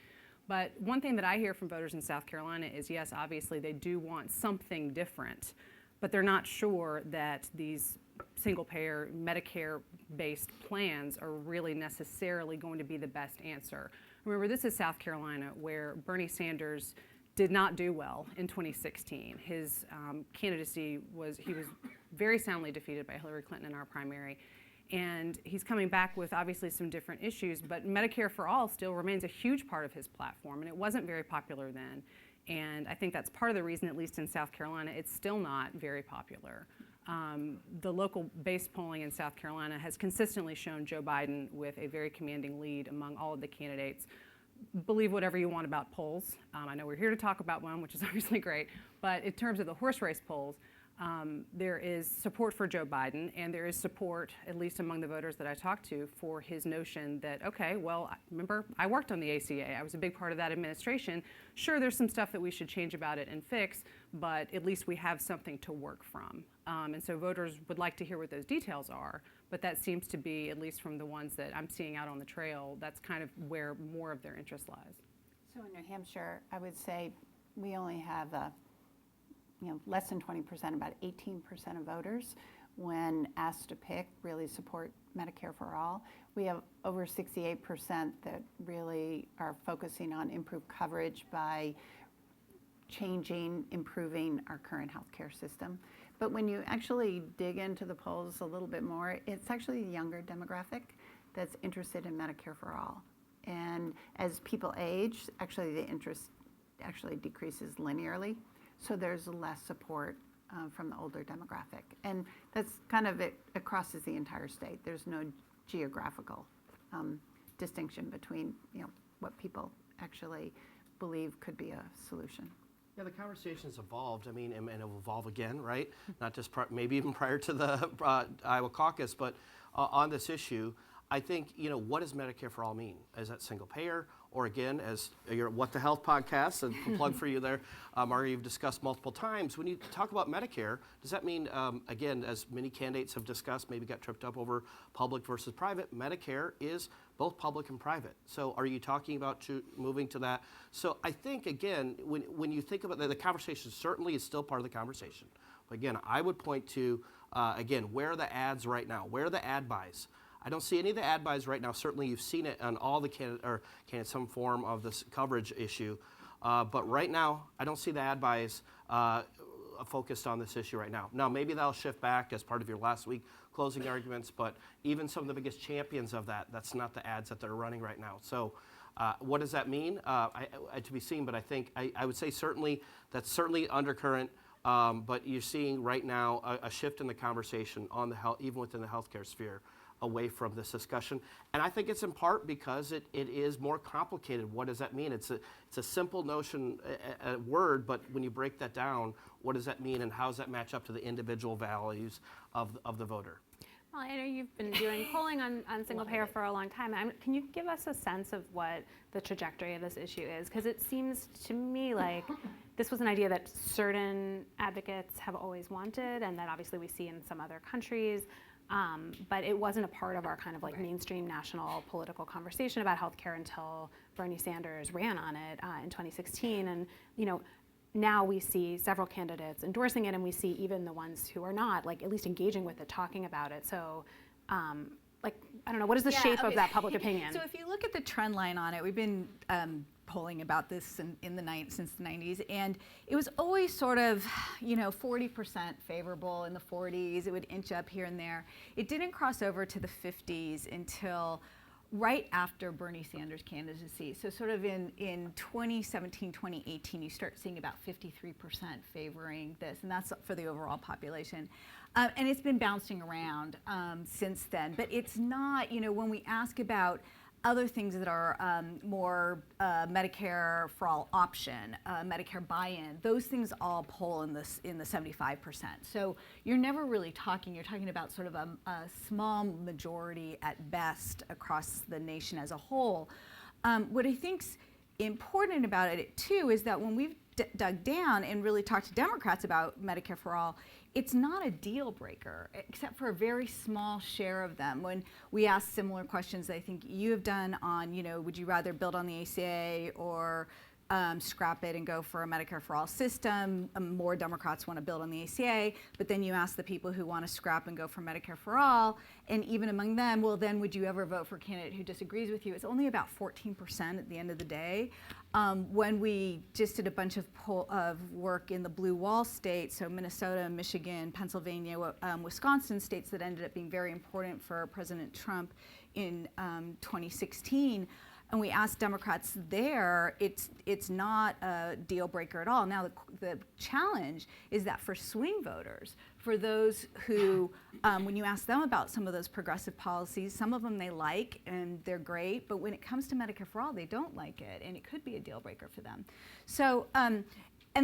But one thing that I hear from voters in South Carolina is, yes, obviously they do want something different, but they're not sure that these single-payer Medicare-based plans are really necessarily going to be the best answer. Remember, this is South Carolina, where Bernie Sanders did not do well in 2016. His candidacy he was very soundly defeated by Hillary Clinton in our primary. And he's coming back with obviously some different issues, but Medicare for All still remains a huge part of his platform, and it wasn't very popular then. And I think that's part of the reason, at least in South Carolina, it's still not very popular. The local base polling in South Carolina has consistently shown Joe Biden with a very commanding lead among all of the candidates. Believe whatever you want about polls. I know we're here to talk about one, which is obviously great, but in terms of the horse race polls, there is support for Joe Biden, and there is support, at least among the voters that I talked to, for his notion that, okay, well, remember, I worked on the ACA. I was a big part of that administration. Sure, there's some stuff that we should change about it and fix, but at least we have something to work from. And so voters would like to hear what those details are, but that seems to be, at least from the ones that I'm seeing out on the trail, that's kind of where more of their interest lies. So in New Hampshire, I would say we only have less than 20%, about 18% of voters, when asked to pick, really support Medicare for All. We have over 68% that really are focusing on improved coverage by improving our current healthcare system. But when you actually dig into the polls a little bit more, it's actually a younger demographic that's interested in Medicare for All. And as people age, actually the interest actually decreases linearly. So there's less support from the older demographic. And that's kind of it crosses the entire state. There's no geographical distinction between what people actually believe could be a solution. Yeah, the conversation's evolved. I mean, and it'll evolve again, right? Not just maybe even prior to the Iowa caucus, but on this issue, I think, what does Medicare for All mean? Is that single payer? Or again, as your What the Health podcast, a plug for you there, Mario, you've discussed multiple times, when you talk about Medicare, does that mean, again, as many candidates have discussed, maybe got tripped up over public versus private, Medicare is both public and private. So are you talking about moving to that? So I think, again, when you think about the conversation certainly is still part of the conversation. But again, I would point to, again, where are the ads right now? Where are the ad buys? I don't see any of the ad buys right now. Certainly, you've seen it on all the candidates, some form of this coverage issue. But right now, I don't see the ad buys focused on this issue right now. Now, maybe that'll shift back as part of your last week closing arguments. But even some of the biggest champions of that's not the ads that they're running right now. So, what does that mean? To be seen. But I think I would say certainly that's certainly undercurrent. But you're seeing right now a shift in the conversation on the health, even within the healthcare sphere, away from this discussion. And I think it's in part because it is more complicated. What does that mean? It's a simple notion, a word, but when you break that down, what does that mean and how does that match up to the individual values of the voter? Well, I know you've been doing polling on single payer for a long time. Can you give us a sense of what the trajectory of this issue is? Because it seems to me like this was an idea that certain advocates have always wanted and that obviously we see in some other countries. But it wasn't a part of our kind of like mainstream national political conversation about healthcare until Bernie Sanders ran on it in 2016. And now we see several candidates endorsing it, and we see even the ones who are not, like at least engaging with it, talking about it. So, I don't know, what is the shape of that public opinion? So if you look at the trend line on it, we've been polling about this since the 90s, and it was always sort of 40% favorable in the 40s. It would inch up here and there. It didn't cross over to the 50s until right after Bernie Sanders' candidacy. So sort of in 2017, 2018, you start seeing about 53% favoring this, and that's for the overall population. And it's been bouncing around since then. But it's not, when we ask about other things that are more Medicare for all option, Medicare buy-in, those things all poll in the 75%. So you're never really you're talking about sort of a small majority at best across the nation as a whole. What I think's important about it too is that when we've dug down and really talked to Democrats about Medicare for all, it's not a deal breaker, except for a very small share of them. When we ask similar questions I think you have done on, would you rather build on the ACA or scrap it and go for a Medicare for all system? More Democrats want to build on the ACA, but then you ask the people who want to scrap and go for Medicare for all, and even among them, well, then would you ever vote for a candidate who disagrees with you? It's only about 14% at the end of the day. When we just did a bunch of work in the blue wall states, so Minnesota, Michigan, Pennsylvania, Wisconsin, states that ended up being very important for President Trump in 2016, and we asked Democrats there, it's not a deal breaker at all. Now the challenge is that for swing voters, for those who, when you ask them about some of those progressive policies, some of them they like and they're great, but when it comes to Medicare for all, they don't like it, and it could be a deal breaker for them. So, and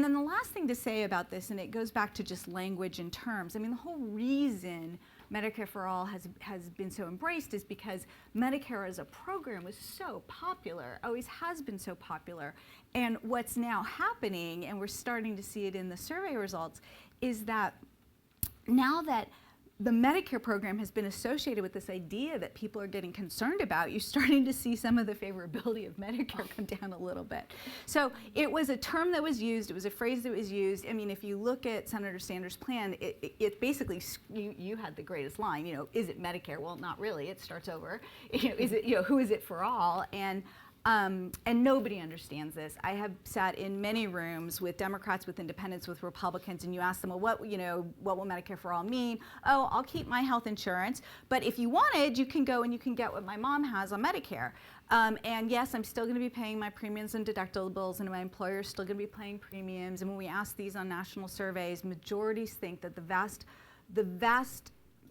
then the last thing to say about this, and it goes back to just language and terms. I mean, the whole reason Medicare for all has been so embraced is because Medicare as a program was so popular, always has been so popular. And what's now happening, and we're starting to see it in the survey results, is that now that the Medicare program has been associated with this idea that people are getting concerned about, you're starting to see some of the favorability of Medicare come down a little bit. So it was a term that was used, it was a phrase that was used. I mean, if you look at Senator Sanders' plan, it basically, you had the greatest line, is it Medicare? Well, not really, it starts over. Is it, who is it for all? And nobody understands this. I have sat in many rooms with Democrats, with independents, with Republicans, and you ask them, well, what will Medicare for all mean? Oh, I'll keep my health insurance, but if you wanted, you can go and you can get what my mom has on Medicare. And yes, I'm still going to be paying my premiums and deductibles, and my employer is still going to be paying premiums. And when we ask these on national surveys, majorities think that the vast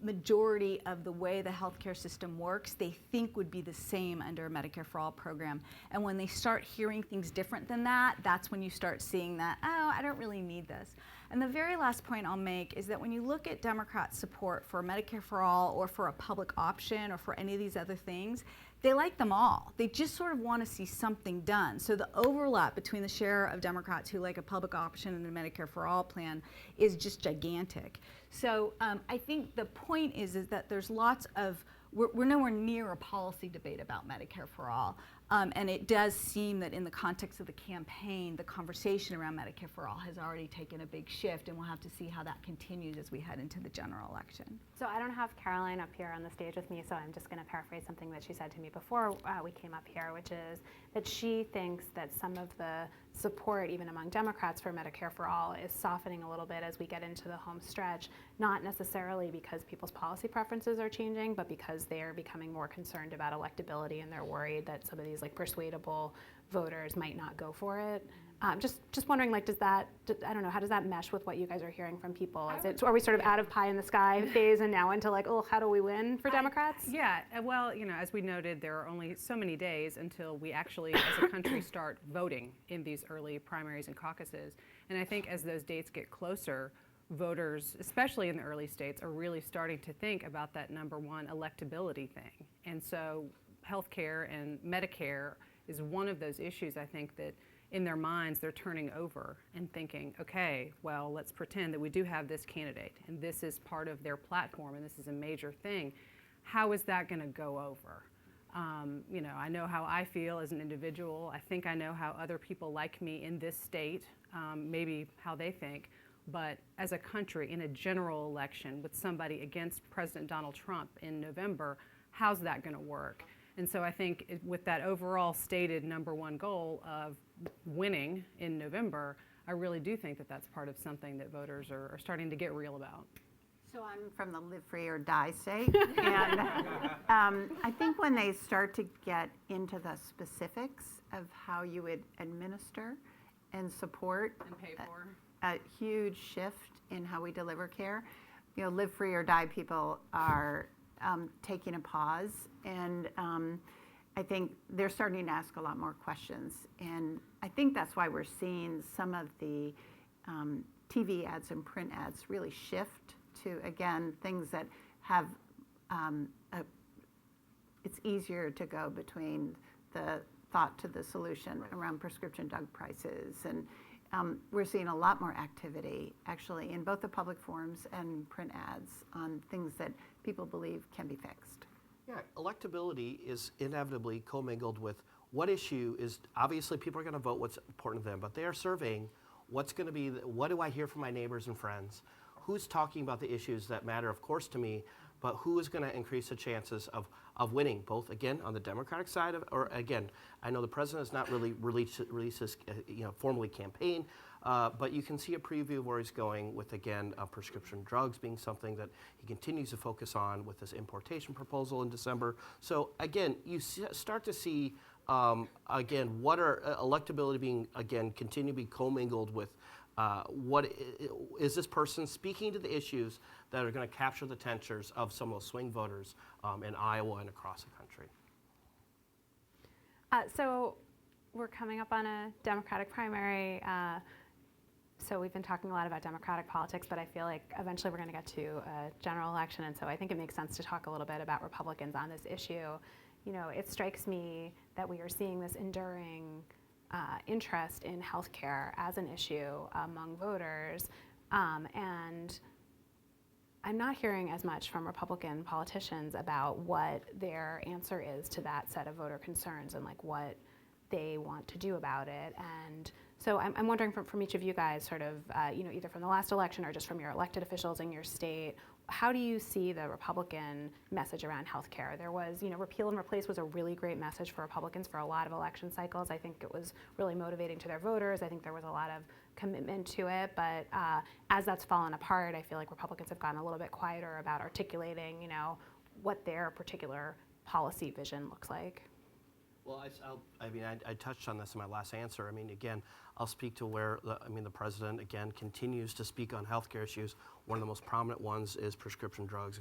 majority of the way the healthcare system works, they think would be the same under a Medicare for All program. And when they start hearing things different than that, that's when you start seeing that, oh, I don't really need this. And the very last point I'll make is that when you look at Democrat support for Medicare for All or for a public option or for any of these other things, they like them all. They just sort of want to see something done. So the overlap between the share of Democrats who like a public option and a Medicare for All plan is just gigantic. So I think the point is that there's lots of, we're nowhere near a policy debate about Medicare for All. And it does seem that in the context of the campaign, the conversation around Medicare for All has already taken a big shift, and we'll have to see how that continues as we head into the general election. So I don't have Caroline up here on the stage with me, so I'm just going to paraphrase something that she said to me before we came up here, which is that she thinks that some of the support, even among Democrats, for Medicare for All is softening a little bit as we get into the home stretch, not necessarily because people's policy preferences are changing, but because they are becoming more concerned about electability, and they're worried that some of these like persuadable voters might not go for it. Just wondering, like, I don't know, how does that mesh with what you guys are hearing from people? Are we sort of out of pie in the sky phase and now into like, oh, how do we win for Democrats? Yeah, well, as we noted, there are only so many days until we actually, as a country, start voting in these early primaries and caucuses. And I think as those dates get closer, voters, especially in the early states, are really starting to think about that number one electability thing. And so healthcare and Medicare is one of those issues, I think, that in their minds they're turning over and thinking, okay, well, let's pretend that we do have this candidate and this is part of their platform and this is a major thing. How is that going to go over? I know how I feel as an individual. I think I know how other people like me in this state, maybe how they think. But as a country, in a general election with somebody against President Donald Trump in November, how's that going to work? And so I think with that overall stated number one goal of winning in November, I really do think that that's part of something that voters are starting to get real about. So I'm from the live free or die state, and I think when they start to get into the specifics of how you would administer and support And pay for. a huge shift in how we deliver care, live free or die people are taking a pause, and I think they're starting to ask a lot more questions. And I think that's why we're seeing some of the TV ads and print ads really shift to, again, things that have, it's easier to go between the thought to the solution around prescription drug prices. And we're seeing a lot more activity, actually, in both the public forums and print ads on things that people believe can be fixed. Yeah, electability is inevitably commingled with what issue is, obviously people are going to vote what's important to them, but they are surveying what's going to be, what do I hear from my neighbors and friends? Who's talking about the issues that matter, of course, to me, but who is going to increase the chances of winning, both, again, on the Democratic side, or again, I know the president has not really released his formally campaign, but you can see a preview of where he's going with, again, prescription drugs being something that he continues to focus on with this importation proposal in December. So again, you start to see, again, what are electability being, again, continue to be commingled with what is this person speaking to the issues that are going to capture the temperatures of some of those swing voters in Iowa and across the country. So we're coming up on a Democratic primary. So we've been talking a lot about Democratic politics, but I feel like eventually we're going to get to a general election, and so I think it makes sense to talk a little bit about Republicans on this issue. It strikes me that we are seeing this enduring interest in healthcare as an issue among voters, and I'm not hearing as much from Republican politicians about what their answer is to that set of voter concerns and like what they want to do about it. And so I'm wondering from each of you guys, sort of, either from the last election or just from your elected officials in your state, how do you see the Republican message around healthcare? There was, repeal and replace was a really great message for Republicans for a lot of election cycles. I think it was really motivating to their voters. I think there was a lot of commitment to it. But as that's fallen apart, I feel like Republicans have gotten a little bit quieter about articulating, what their particular policy vision looks like. Well, I touched on this in my last answer. I mean, again, I'll speak to where the president again continues to speak on healthcare issues. One of the most prominent ones is prescription drugs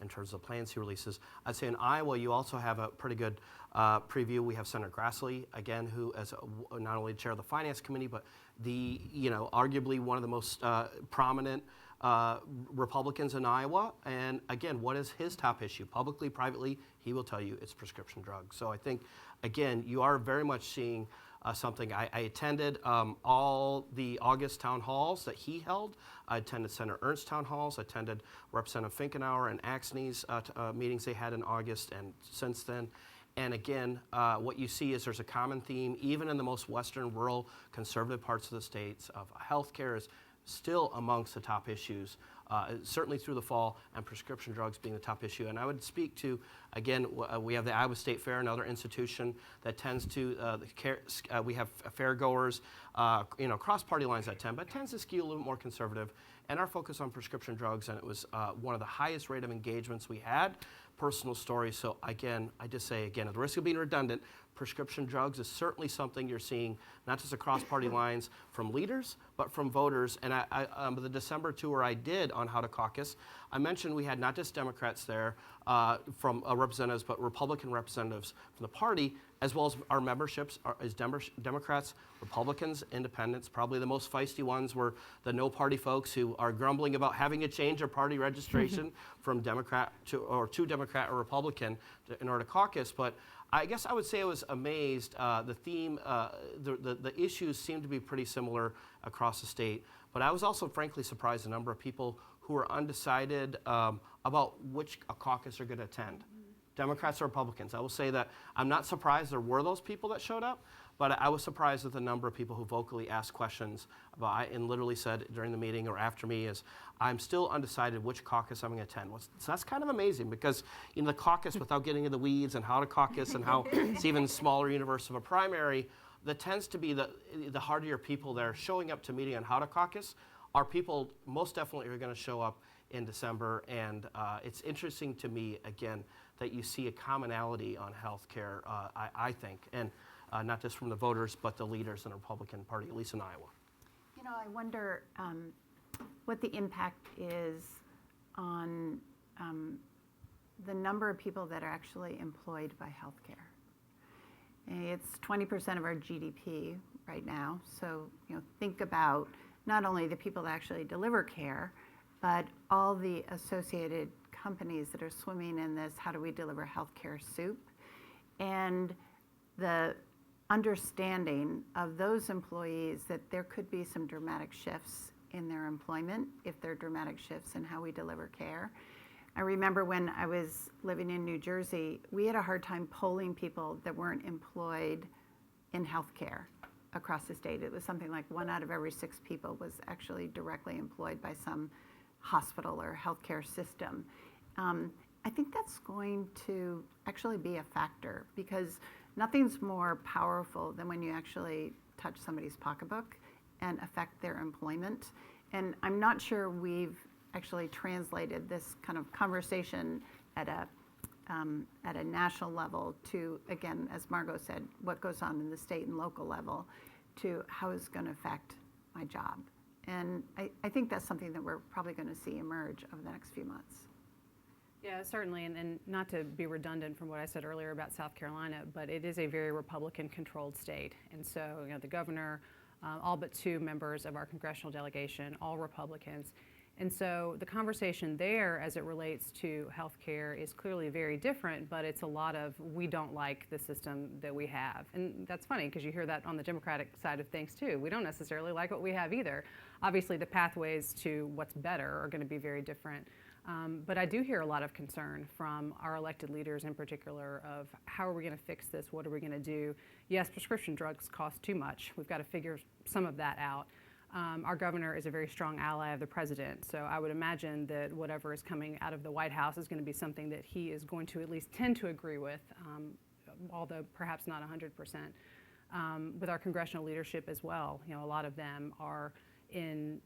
in terms of plans he releases. I'd say in Iowa, you also have a pretty good preview. We have Senator Grassley again, who is not only chair of the Finance Committee, but arguably one of the most prominent Republicans in Iowa. And again, what is his top issue? Publicly, privately, he will tell you it's prescription drugs. So I think, again, you are very much seeing something. I attended all the August town halls that he held. I attended Senator Ernst's town halls. I attended Representative Finkenauer and Axney's meetings they had in August and since then. And again, what you see is there's a common theme, even in the most western, rural, conservative parts of the states, of healthcare is still amongst the top issues, certainly through the fall, and prescription drugs being the top issue. And I would speak to, again, we have the Iowa State Fair, another institution that tends to, we have fairgoers, cross party lines that tend, but tends to skew a little more conservative. And our focus on prescription drugs, and it was one of the highest rate of engagements we had, personal stories. So again, I just say, again, at the risk of being redundant, prescription drugs is certainly something you're seeing, not just across party lines from leaders, but from voters. And the December tour I did on How to Caucus, I mentioned we had not just Democrats there from representatives, but Republican representatives from the party, as well as our memberships as Democrats, Republicans, Independents. Probably the most feisty ones were the no party folks who are grumbling about having to change their party registration from Democrat to Democrat or Republican in order to caucus. But I guess I would say I was amazed. The theme, the issues seem to be pretty similar across the state. But I was also frankly surprised the number of people who are undecided about which caucus they're going to attend. Democrats or Republicans. I will say that I'm not surprised there were those people that showed up, but I was surprised at the number of people who vocally asked questions about, and literally said during the meeting or after me is, I'm still undecided which caucus I'm going to attend. So that's kind of amazing because in the caucus, without getting into the weeds and how to caucus and how it's even smaller universe of a primary, that tends to be the hardier people that are showing up to meeting on how to caucus are people most definitely are going to show up in December. And it's interesting to me, again, that you see a commonality on health care, I think, and not just from the voters, but the leaders in the Republican Party, at least in Iowa. You know, I wonder what the impact is on the number of people that are actually employed by healthcare. It's 20% of our GDP right now, so think about not only the people that actually deliver care, but all the associated companies that are swimming in this how do we deliver healthcare soup, and the understanding of those employees that there could be some dramatic shifts in their employment if there are dramatic shifts in how we deliver care. I remember when I was living in New Jersey, we had a hard time polling people that weren't employed in healthcare across the state. It was something like 1 out of every 6 people was actually directly employed by some hospital or healthcare system. I think that's going to actually be a factor because nothing's more powerful than when you actually touch somebody's pocketbook and affect their employment. And I'm not sure we've actually translated this kind of conversation at a national level to, again, as Margot said, what goes on in the state and local level to how it's going to affect my job. And I think that's something that we're probably going to see emerge over the next few months. Yeah, certainly, and not to be redundant from what I said earlier about South Carolina, but it is a very Republican-controlled state. And so, the governor, all but 2 members of our congressional delegation, all Republicans. And so the conversation there as it relates to health care is clearly very different, but it's a lot of we don't like the system that we have. And that's funny because you hear that on the Democratic side of things too. We don't necessarily like what we have either. Obviously the pathways to what's better are going to be very different. But I do hear a lot of concern from our elected leaders in particular of how are we going to fix this? What are we going to do? Yes, prescription drugs cost too much. We've got to figure some of that out. Our governor is a very strong ally of the president, so I would imagine that whatever is coming out of the White House is going to be something that he is going to at least tend to agree with, although perhaps not 100%. With our congressional leadership as well, a lot of them are in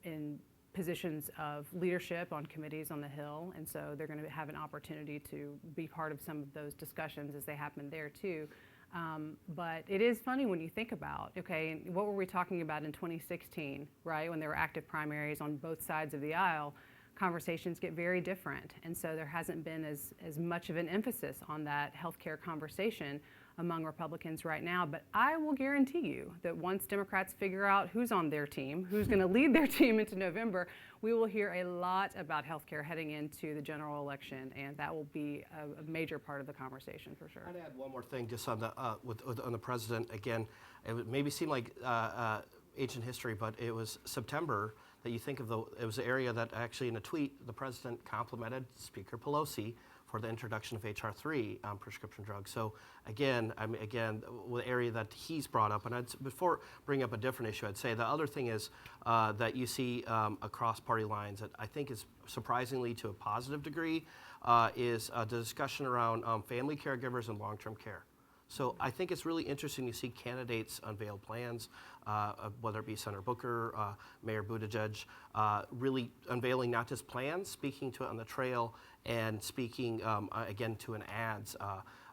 positions of leadership on committees on the Hill, and so they're going to have an opportunity to be part of some of those discussions as they happen there too. But it is funny when you think about, okay, what were we talking about in 2016, right? When there were active primaries on both sides of the aisle, conversations get very different. And so there hasn't been as much of an emphasis on that healthcare conversation among Republicans right now. But I will guarantee you that once Democrats figure out who's on their team, who's going to lead their team into November, we will hear a lot about healthcare heading into the general election, and that will be a major part of the conversation for sure. I'd add one more thing just on the on the president. Again, it would maybe seem like ancient history, but it was September that you think of it was the area that actually in a tweet the president complimented Speaker Pelosi for the introduction of H.R. 3 on prescription drugs. So again, the area that he's brought up, and before bringing up a different issue, I'd say the other thing is that you see across party lines that I think is surprisingly to a positive degree is the discussion around family caregivers and long-term care. So I think it's really interesting to see candidates unveil plans, whether it be Senator Booker, Mayor Buttigieg, really unveiling not just plans, speaking to it on the trail, and speaking again to an ads.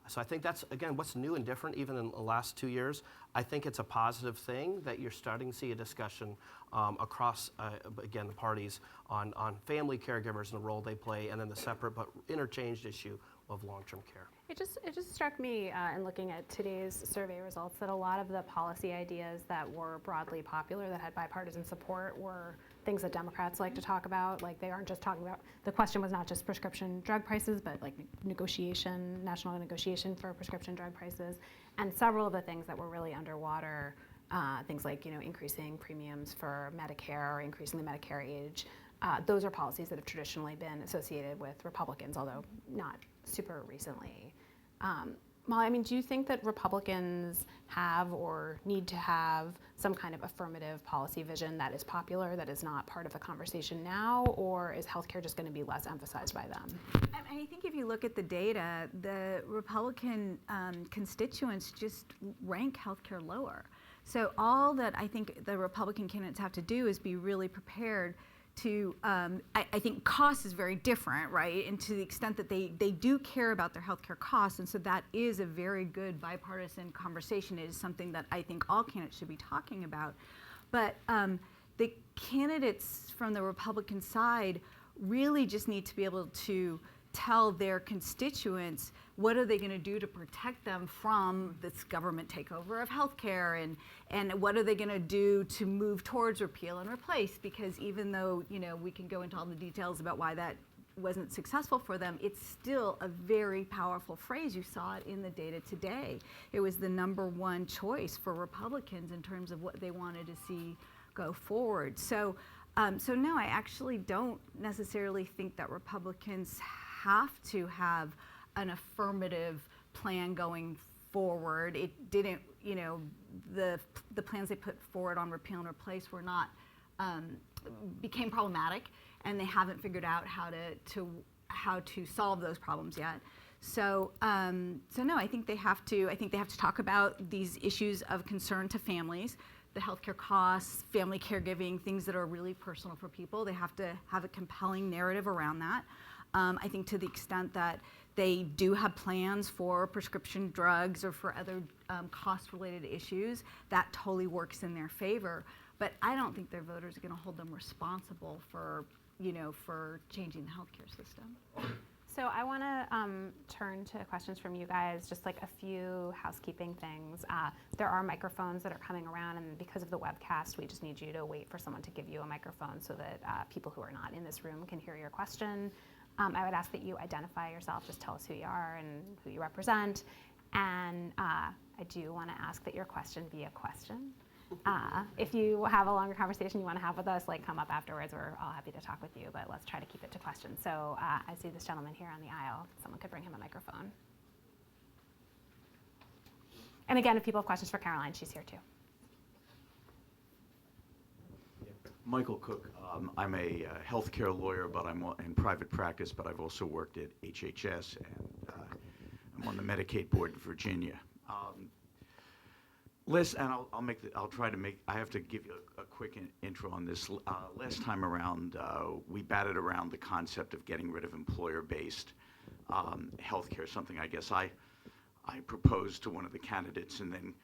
So I think that's, again, what's new and different even in the last 2 years. I think it's a positive thing that you're starting to see a discussion across, again, the parties on family caregivers and the role they play, and then the separate but interchanged issue of long-term care. It just struck me in looking at today's survey results that a lot of the policy ideas that were broadly popular, that had bipartisan support, were things that Democrats like to talk about. Like, they aren't just talking about, the question was not just prescription drug prices, but like negotiation, national negotiation for prescription drug prices. And several of the things that were really underwater, things like, increasing premiums for Medicare or increasing the Medicare age, those are policies that have traditionally been associated with Republicans, although not super recently. Molly, do you think that Republicans have or need to have some kind of affirmative policy vision that is popular, that is not part of the conversation now, or is healthcare just going to be less emphasized by them? I think if you look at the data, the Republican constituents just rank healthcare lower. So all that I think the Republican candidates have to do is be really prepared to, I think cost is very different, right? And to the extent that they do care about their healthcare costs, and so that is a very good bipartisan conversation. It is something that I think all candidates should be talking about. But the candidates from the Republican side really just need to be able to tell their constituents what are they going to do to protect them from this government takeover of healthcare, and what are they going to do to move towards repeal and replace, because even though we can go into all the details about why that wasn't successful for them, it's still a very powerful phrase. You saw it in the data today. It was the #1 choice for Republicans in terms of what they wanted to see go forward. So no, I actually don't necessarily think that Republicans have to have an affirmative plan going forward. It didn't, the plans they put forward on repeal and replace were not, became problematic, and they haven't figured out how to solve those problems yet. So no, I think they have to talk about these issues of concern to families, the healthcare costs, family caregiving, things that are really personal for people. They have to have a compelling narrative around that. I think to the extent that they do have plans for prescription drugs or for other cost-related issues, that totally works in their favor. But I don't think their voters are going to hold them responsible for changing the healthcare system. So I want to turn to questions from you guys, just like a few housekeeping things. There are microphones that are coming around, and because of the webcast, we just need you to wait for someone to give you a microphone so that people who are not in this room can hear your question. I would ask that you identify yourself, just tell us who you are and who you represent. And I do want to ask that your question be a question. If you have a longer conversation you want to have with us, come up afterwards. We're all happy to talk with you, but let's try to keep it to questions. So I see this gentleman here on the aisle. Someone could bring him a microphone. And again, if people have questions for Caroline, she's here too. Michael Cook. I'm a healthcare lawyer, but I'm in private practice, but I've also worked at HHS, and I'm on the Medicaid board in Virginia. I'll try to make, I have to give you a quick intro on this. Last time around, we batted around the concept of getting rid of employer-based healthcare, something I guess I I proposed to one of the candidates and then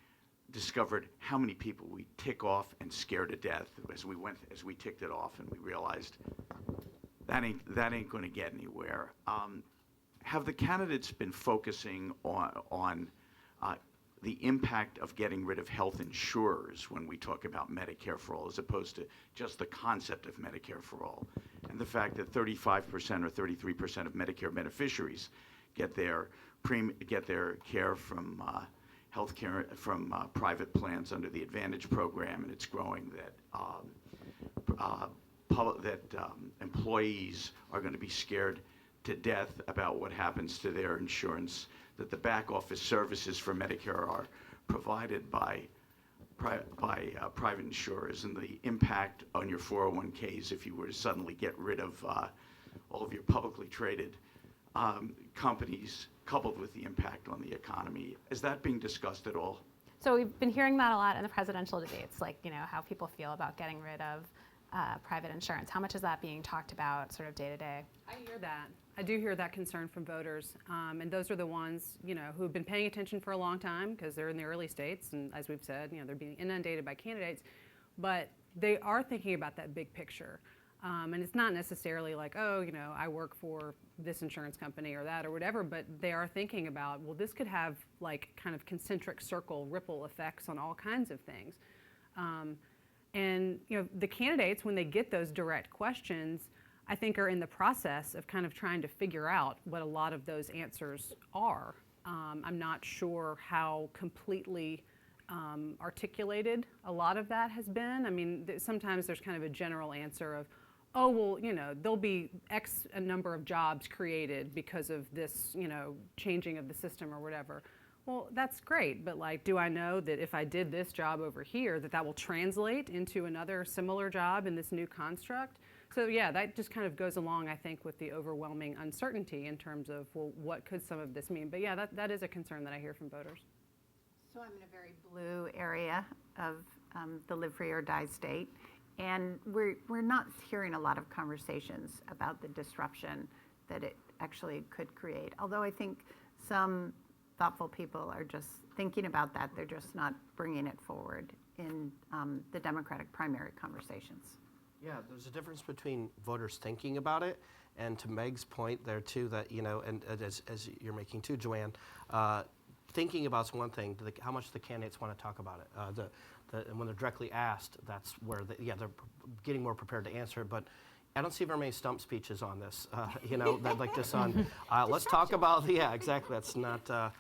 discovered how many people we tick off and scare to death as we ticked it off, and we realized that ain't going to get anywhere. Have the candidates been focusing on the impact of getting rid of health insurers when we talk about Medicare for all, as opposed to just the concept of Medicare for all, and the fact that 35% or 33% of Medicare beneficiaries get their care from healthcare from private plans under the Advantage program, and it's growing that employees are going to be scared to death about what happens to their insurance, that the back office services for Medicare are provided by private insurers, and the impact on your 401ks if you were to suddenly get rid of all of your publicly traded companies, coupled with the impact on the economy. Is that being discussed at all? So we've been hearing that a lot in the presidential debates, like, you know, how people feel about getting rid of private insurance. How much is that being talked about sort of day to day? I hear that. I do hear that concern from voters, and those are the ones, you know, who've been paying attention for a long time because they're in the early states, and as we've said, you know, they're being inundated by candidates, but they are thinking about that big picture. And it's not necessarily like, oh, you know, I work for this insurance company or that or whatever, but they are thinking about, well, this could have like kind of concentric circle ripple effects on all kinds of things. And you know, the candidates, when they get those direct questions, I think are in the process of kind of trying to figure out what a lot of those answers are. I'm not sure how completely articulated a lot of that has been. I mean, sometimes there's kind of a general answer of, oh, well, you know, there'll be X a number of jobs created because of this, you know, changing of the system or whatever. Well, that's great, but like, do I know that if I did this job over here, that will translate into another similar job in this new construct? So yeah, that just kind of goes along, I think, with the overwhelming uncertainty in terms of, well, what could some of this mean? But yeah, that is a concern that I hear from voters. So I'm in a very blue area of the live free or die state, and we're not hearing a lot of conversations about the disruption that it actually could create. Although I think some thoughtful people are just thinking about that, they're just not bringing it forward in the Democratic primary conversations. Yeah, there's a difference between voters thinking about it, and to Meg's point there too, that, you know, and as you're making too, Joanne, thinking about is one thing. How much the candidates want to talk about it. And when they're directly asked, that's where they're getting more prepared to answer. But I don't see very many stump speeches on this. You know, that like this on. Let's talk about. Yeah, exactly. That's not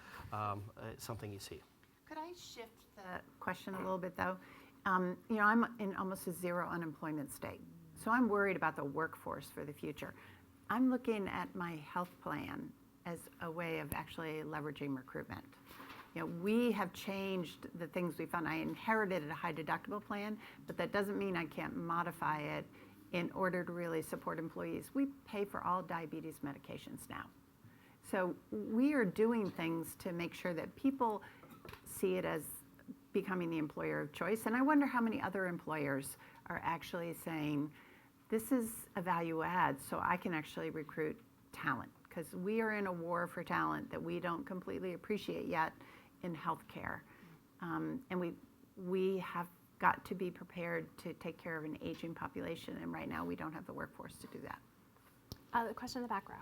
something you see. Could I shift the question a little bit though? You know, I'm in almost a zero unemployment state, so I'm worried about the workforce for the future. I'm looking at my health plan as a way of actually leveraging recruitment. You know, we have changed the things we found. I inherited a high deductible plan, but that doesn't mean I can't modify it in order to really support employees. We pay for all diabetes medications now. So we are doing things to make sure that people see it as becoming the employer of choice. And I wonder how many other employers are actually saying, this is a value add, so I can actually recruit talent. Because we are in a war for talent that we don't completely appreciate yet in healthcare. And we have got to be prepared to take care of an aging population, and right now we don't have the workforce to do that. The question in the back row.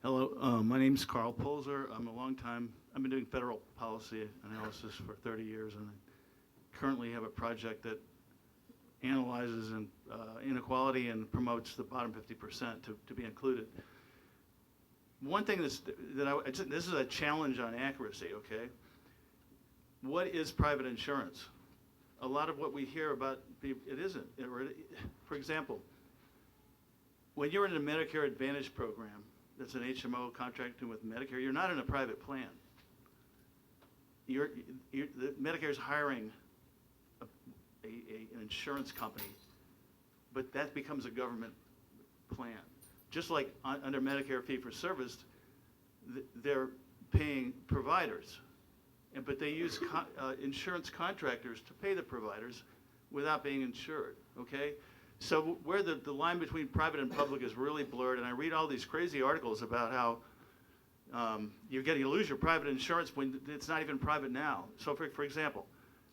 Hello, my name's Carl Polzer. I've been doing federal policy analysis for 30 years, and I currently have a project that analyzes inequality and promotes the bottom 50% to be included. One thing this is a challenge on accuracy, okay? What is private insurance? A lot of what we hear about, it isn't. For example, when you're in a Medicare Advantage program, that's an HMO contracting with Medicare, you're not in a private plan. Medicare is hiring an insurance company, but that becomes a government plan. Just like under Medicare fee-for-service, they're paying providers, but they use insurance contractors to pay the providers without being insured, okay? So where the line between private and public is really blurred, and I read all these crazy articles about how You lose your private insurance when it's not even private now. So for example,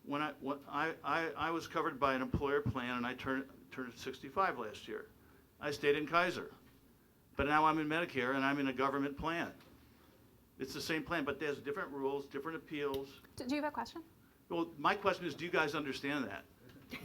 when I was covered by an employer plan and I turned 65 last year. I stayed in Kaiser. But now I'm in Medicare and I'm in a government plan. It's the same plan, but there's different rules, different appeals. Do you have a question? Well, my question is, do you guys understand that? I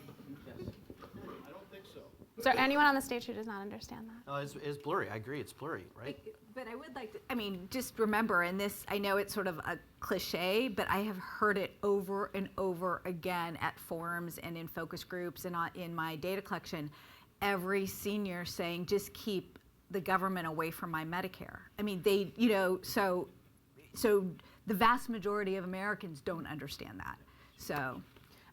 don't think so. Is there anyone on the stage who does not understand that? No, it's blurry. I agree. It's blurry, right? But I would like to, I mean, just remember, and this, I know it's sort of a cliche, but I have heard it over and over again at forums and in focus groups and in my data collection, every senior saying, just keep the government away from my Medicare. I mean, they, so the vast majority of Americans don't understand that. So.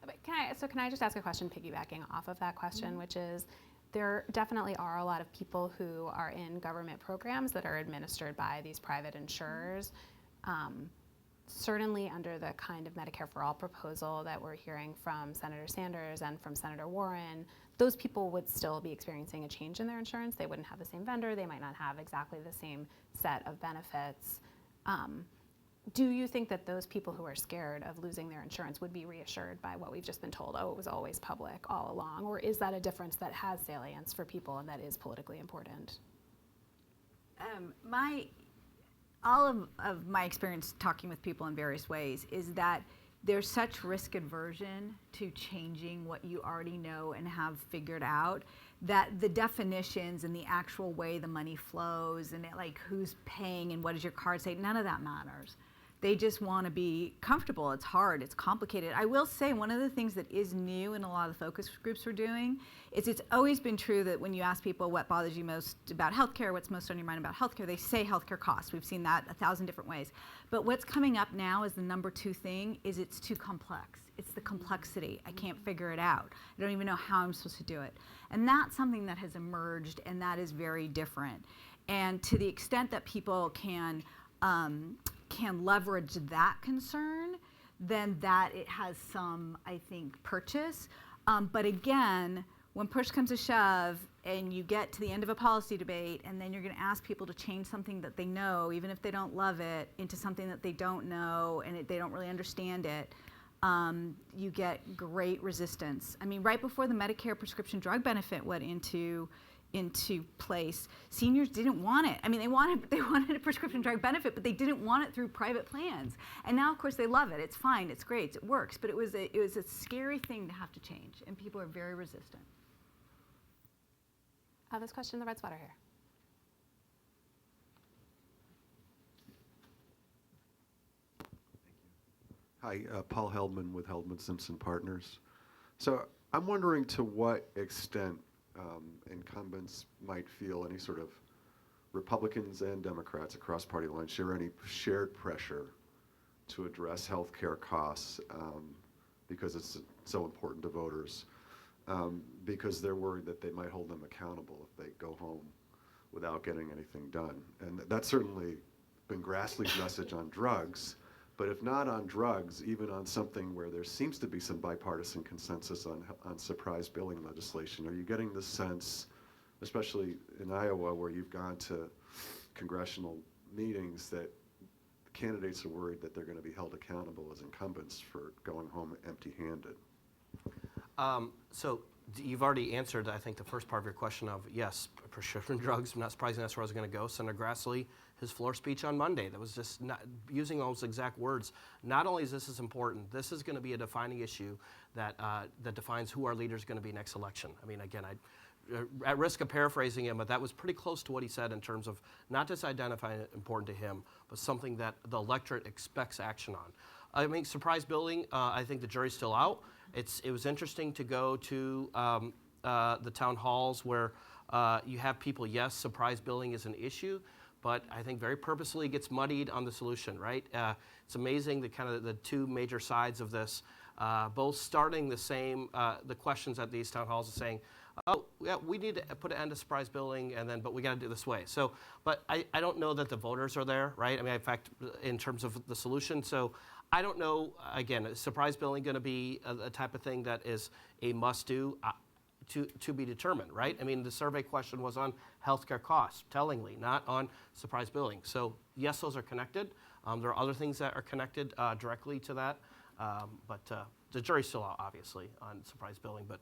But can I just ask a question piggybacking off of that question, which is, there definitely are a lot of people who are in government programs that are administered by these private insurers. Certainly under the kind of Medicare for All proposal that we're hearing from Senator Sanders and from Senator Warren, those people would still be experiencing a change in their insurance. They wouldn't have the same vendor. They might not have exactly the same set of benefits. Do you think that those people who are scared of losing their insurance would be reassured by what we've just been told, oh, it was always public all along? Or is that a difference that has salience for people and that is politically important? All of my experience talking with people in various ways is that there's such risk aversion to changing what you already know and have figured out that the definitions and the actual way the money flows and like who's paying and what does your card say, none of that matters. They just want to be comfortable. It's hard. It's complicated. I will say one of the things that is new in a lot of the focus groups we're doing is it's always been true that when you ask people what bothers you most about healthcare, what's most on your mind about healthcare, they say healthcare costs. We've seen that 1,000 different ways. But what's coming up now is the number 2 thing is it's too complex. It's the complexity. I can't figure it out. I don't even know how I'm supposed to do it. And that's something that has emerged, and that is very different. And to the extent that people can leverage that concern, then that it has some, I think, purchase. But again, when push comes to shove and you get to the end of a policy debate and then you're going to ask people to change something that they know, even if they don't love it, into something that they don't know and they don't really understand it, you get great resistance. I mean, right before the Medicare prescription drug benefit went into place, seniors didn't want it. I mean, they wanted a prescription drug benefit, but they didn't want it through private plans. And now, of course, they love it. It's fine. It's great. It works. But it was a scary thing to have to change, and people are very resistant. This question in the red sweater here. Hi, Paul Heldman with Heldman Simpson Partners. So I'm wondering to what extent incumbents might feel any sort of Republicans and Democrats across party lines share any shared pressure to address health care costs because it's so important to voters, because they're worried that they might hold them accountable if they go home without getting anything done. And that's certainly been Grassley's message on drugs. But if not on drugs, even on something where there seems to be some bipartisan consensus on surprise billing legislation, are you getting the sense, especially in Iowa where you've gone to congressional meetings, that candidates are worried that they're going to be held accountable as incumbents for going home empty-handed? So you've already answered, I think, the first part of your question of, yes, prescription drugs. I'm not surprising that's where I was going to go. Senator Grassley, his floor speech on Monday, that was just not using those exact words. Not only is this important, this is going to be a defining issue that defines who our leader is going to be next election. I mean, again, at risk of paraphrasing him, but that was pretty close to what he said in terms of not just identifying it important to him, but something that the electorate expects action on. I mean, surprise billing, I think the jury's still out. It was interesting to go to the town halls where you have people, yes, surprise billing is an issue, but I think very purposely gets muddied on the solution, right? It's amazing the two major sides of this, both starting the same, the questions at these town halls are saying, oh, yeah, we need to put an end to surprise billing, but we got to do it this way. So, but I don't know that the voters are there, right? I mean, in fact, in terms of the solution, so I don't know, again, is surprise billing going to be a type of thing that is a must-do? to be determined, right? I mean, the survey question was on healthcare costs, tellingly, not on surprise billing. So yes, those are connected. There are other things that are connected directly to that, but the jury's still out, obviously, on surprise billing. But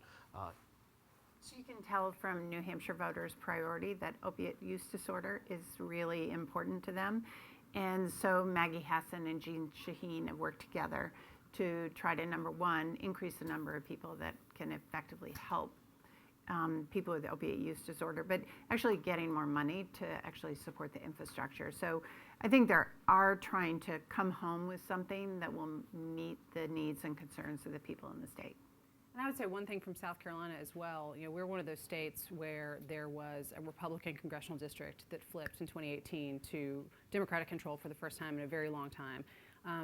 So you can tell from New Hampshire voters' priority that opiate use disorder is really important to them. And so Maggie Hassan and Jean Shaheen have worked together to try to, number one, increase the number of people that can effectively help people with opiate use disorder, but actually getting more money to actually support the infrastructure. So I think they are trying to come home with something that will meet the needs and concerns of the people in the state. And I would say one thing from South Carolina as well, we're one of those states where there was a Republican congressional district that flipped in 2018 to Democratic control for the first time in a very long time.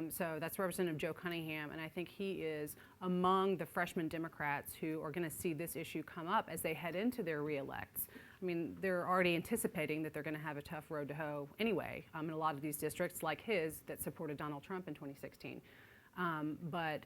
So that's Representative Joe Cunningham, and I think he is among the freshman Democrats who are going to see this issue come up as they head into their re-elects. I mean, they're already anticipating that they're going to have a tough road to hoe anyway in a lot of these districts like his that supported Donald Trump in 2016. But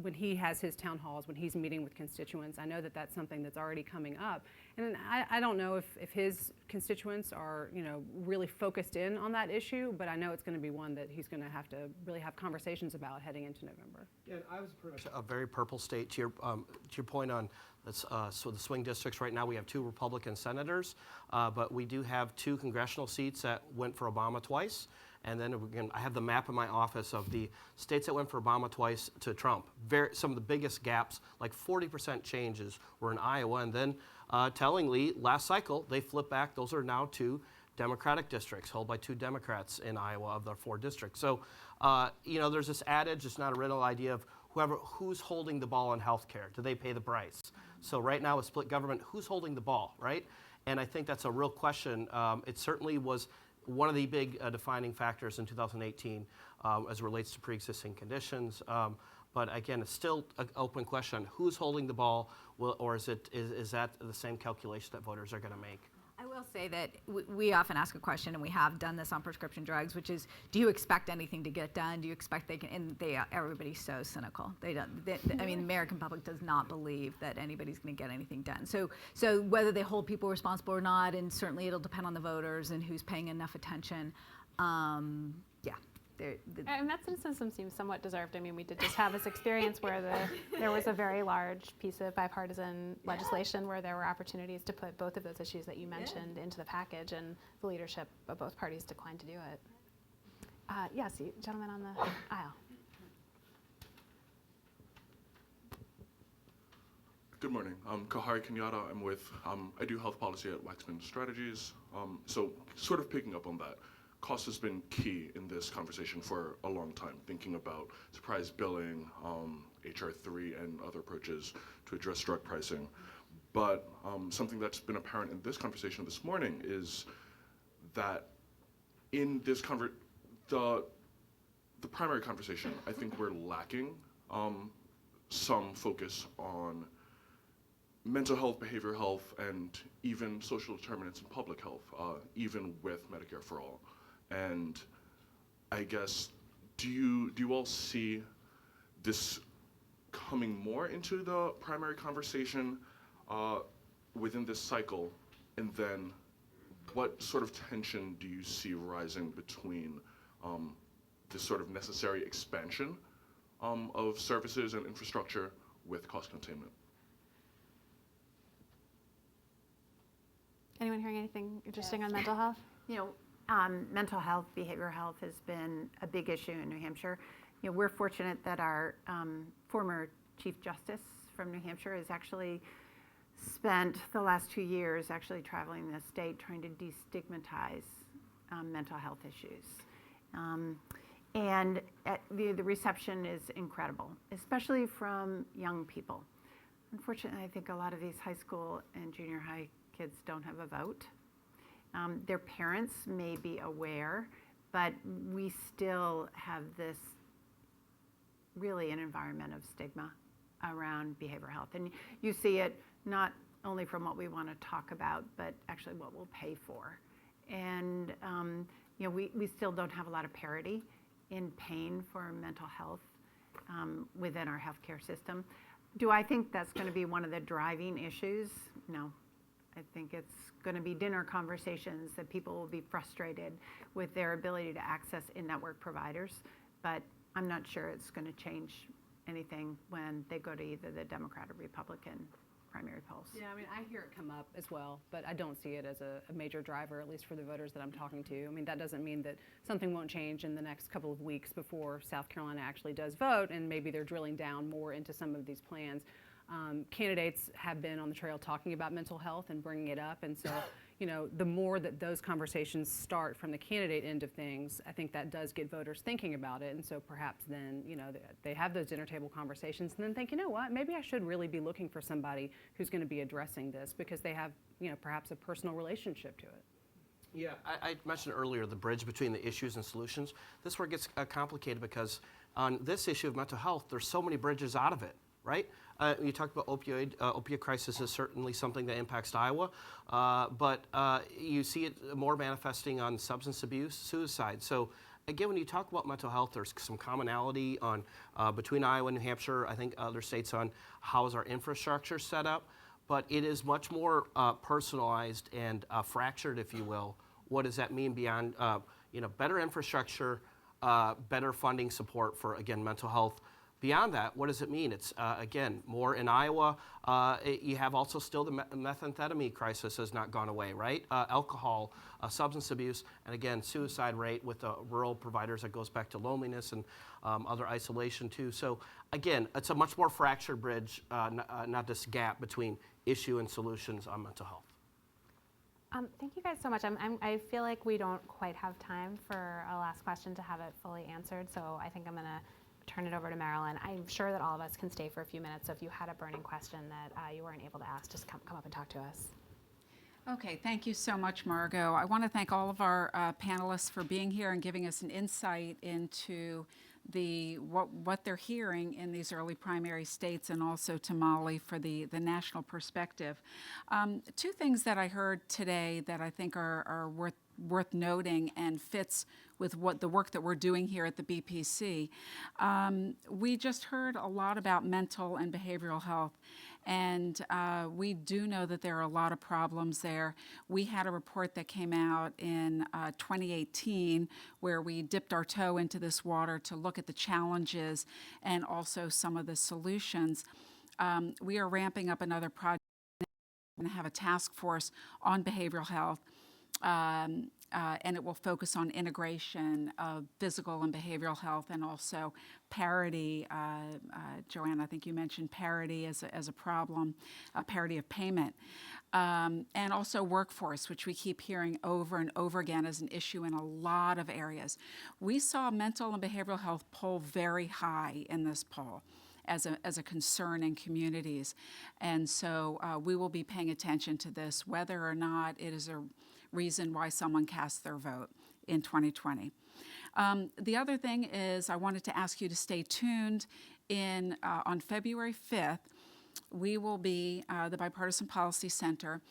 when he has his town halls, when he's meeting with constituents, I know that that's something that's already coming up. And I don't know if his constituents are, really focused in on that issue, but I know it's going to be one that he's going to have to really have conversations about heading into November. yeah, I was pretty much a very purple state. To your point on so the swing districts right now, we have 2 Republican senators, but we do have 2 congressional seats that went for Obama twice. And then again, I have the map in my office of the states that went for Obama twice to Trump. Some of the biggest gaps, like 40% changes, were in Iowa. And then tellingly, last cycle, they flipped back. Those are now 2 Democratic districts held by 2 Democrats in Iowa of the 4 districts. So, there's this adage, it's not a riddle idea of who's holding the ball in healthcare. Do they pay the price? So right now with split government, who's holding the ball, right? And I think that's a real question. It certainly was one of the big defining factors in 2018 as it relates to pre-existing conditions. But again, it's still an open question. Who's holding the ball, or is that the same calculation that voters are going to make? I will say that we often ask a question, and we have done this on prescription drugs, which is, do you expect anything to get done? Do you expect they can? And everybody's so cynical. They don't. I mean, the American public does not believe that anybody's going to get anything done. So whether they hold people responsible or not, and certainly it'll depend on the voters and who's paying enough attention. Yeah. And that cynicism seems somewhat deserved. I mean, we did just have this experience where there was a very large piece of bipartisan legislation where there were opportunities to put both of those issues that you mentioned into the package, and the leadership of both parties declined to do it. Yes, gentleman on the aisle. Good morning. I'm Kahari Kenyatta. I do health policy at Waxman Strategies. So sort of picking up on that, cost has been key in this conversation for a long time, thinking about surprise billing, HR 3, and other approaches to address drug pricing. But something that's been apparent in this conversation this morning is that in this the primary conversation, I think we're lacking some focus on mental health, behavioral health, and even social determinants in public health, even with Medicare for All. And I guess, do you all see this coming more into the primary conversation within this cycle? And then what sort of tension do you see rising between this sort of necessary expansion of services and infrastructure with cost containment? Anyone hearing anything interesting on mental health? Mental health, behavioral health has been a big issue in New Hampshire. We're fortunate that our former Chief Justice from New Hampshire has actually spent the last 2 years actually traveling the state trying to destigmatize mental health issues. And the reception is incredible, especially from young people. Unfortunately, I think a lot of these high school and junior high kids don't have a vote. Their parents may be aware, but we still have this really an environment of stigma around behavioral health. And you see it not only from what we want to talk about, but actually what we'll pay for. And we still don't have a lot of parity in paying for mental health within our healthcare system. Do I think that's going to be one of the driving issues? No. I think it's going to be dinner conversations that people will be frustrated with their ability to access in-network providers, but I'm not sure it's going to change anything when they go to either the Democrat or Republican primary polls. Yeah, I mean, I hear it come up as well, but I don't see it as a major driver, at least for the voters that I'm talking to. I mean, that doesn't mean that something won't change in the next couple of weeks before South Carolina actually does vote, and maybe they're drilling down more into some of these plans. Candidates have been on the trail talking about mental health and bringing it up, and so, you know, the more that those conversations start from the candidate end of things, I think that does get voters thinking about it, and so perhaps then, you know, they have those dinner table conversations and then think, you know what, maybe I should really be looking for somebody who's going to be addressing this because they have, you know, perhaps a personal relationship to it. Yeah, I mentioned earlier the bridge between the issues and solutions. This is where it gets complicated because on this issue of mental health, there's so many bridges out of it, right? You talked about opioid crisis is certainly something that impacts Iowa, but you see it more manifesting on substance abuse, suicide. So again, when you talk about mental health, there's some commonality on between Iowa and New Hampshire, I think other states on how is our infrastructure set up, but it is much more personalized and fractured, if you will. What does that mean beyond, you know, better infrastructure, better funding support for, again, mental health? Beyond that, what does it mean? It's, again, more in Iowa. You have also still the methamphetamine crisis has not gone away, right? Alcohol, substance abuse, and again, suicide rate with the rural providers that goes back to loneliness and other isolation too. So again, it's a much more fractured bridge, not this gap between issue and solutions on mental health. Thank you guys so much. I feel like we don't quite have time for a last question to have it fully answered, so I think I'm going to turn it over to Marilyn. I'm sure that all of us can stay for a few minutes, so if you had a burning question that you weren't able to ask, just come up and talk to us. Okay, thank you so much, Margot. I want to thank all of our panelists for being here and giving us an insight into what they're hearing in these early primary states, and also to Molly for the national perspective. Two things that I heard today that I think are worth noting and fits with what the work that we're doing here at the BPC. We just heard a lot about mental and behavioral health, and we do know that there are a lot of problems there. We had a report that came out in 2018 where we dipped our toe into this water to look at the challenges and also some of the solutions. We are ramping up another project and have a task force on behavioral health. And it will focus on integration of physical and behavioral health, and also parity. Joanne, I think you mentioned parity as a problem, parity of payment. And also workforce, which we keep hearing over and over again as an issue in a lot of areas. We saw mental and behavioral health poll very high in this poll as a concern in communities. And so we will be paying attention to this, whether or not it is a reason why someone cast their vote in 2020. The other thing is I wanted to ask you to stay tuned on February 5th. We will be, the Bipartisan Policy Center,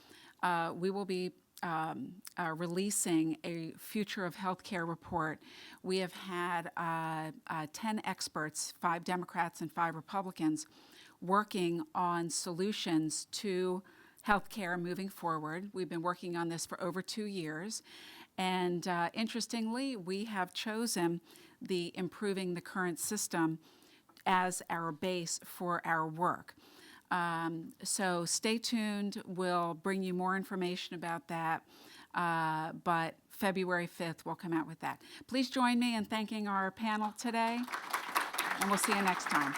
we will be releasing a Future of Healthcare report. We have had 10 experts, 5 Democrats and 5 Republicans, working on solutions to healthcare moving forward. We've been working on this for over 2 years. And interestingly, we have chosen the improving the current system as our base for our work. So stay tuned. We'll bring you more information about that. But February 5th, we'll come out with that. Please join me in thanking our panel today, and we'll see you next time.